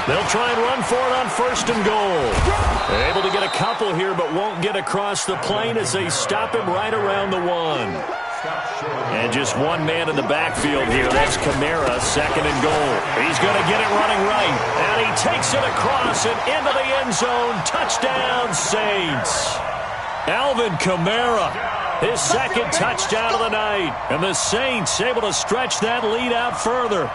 They'll try and run for it on 1st and goal. They're able to get a couple here, but won't get across the plane as they stop him right around the 1. And just one man in the backfield here. That's Kamara, 2nd and goal. He's going to get it running right. And he takes it across and into the end zone. Touchdown, Saints. Alvin Kamara, his 2nd touchdown of the night. And the Saints able to stretch that lead out further.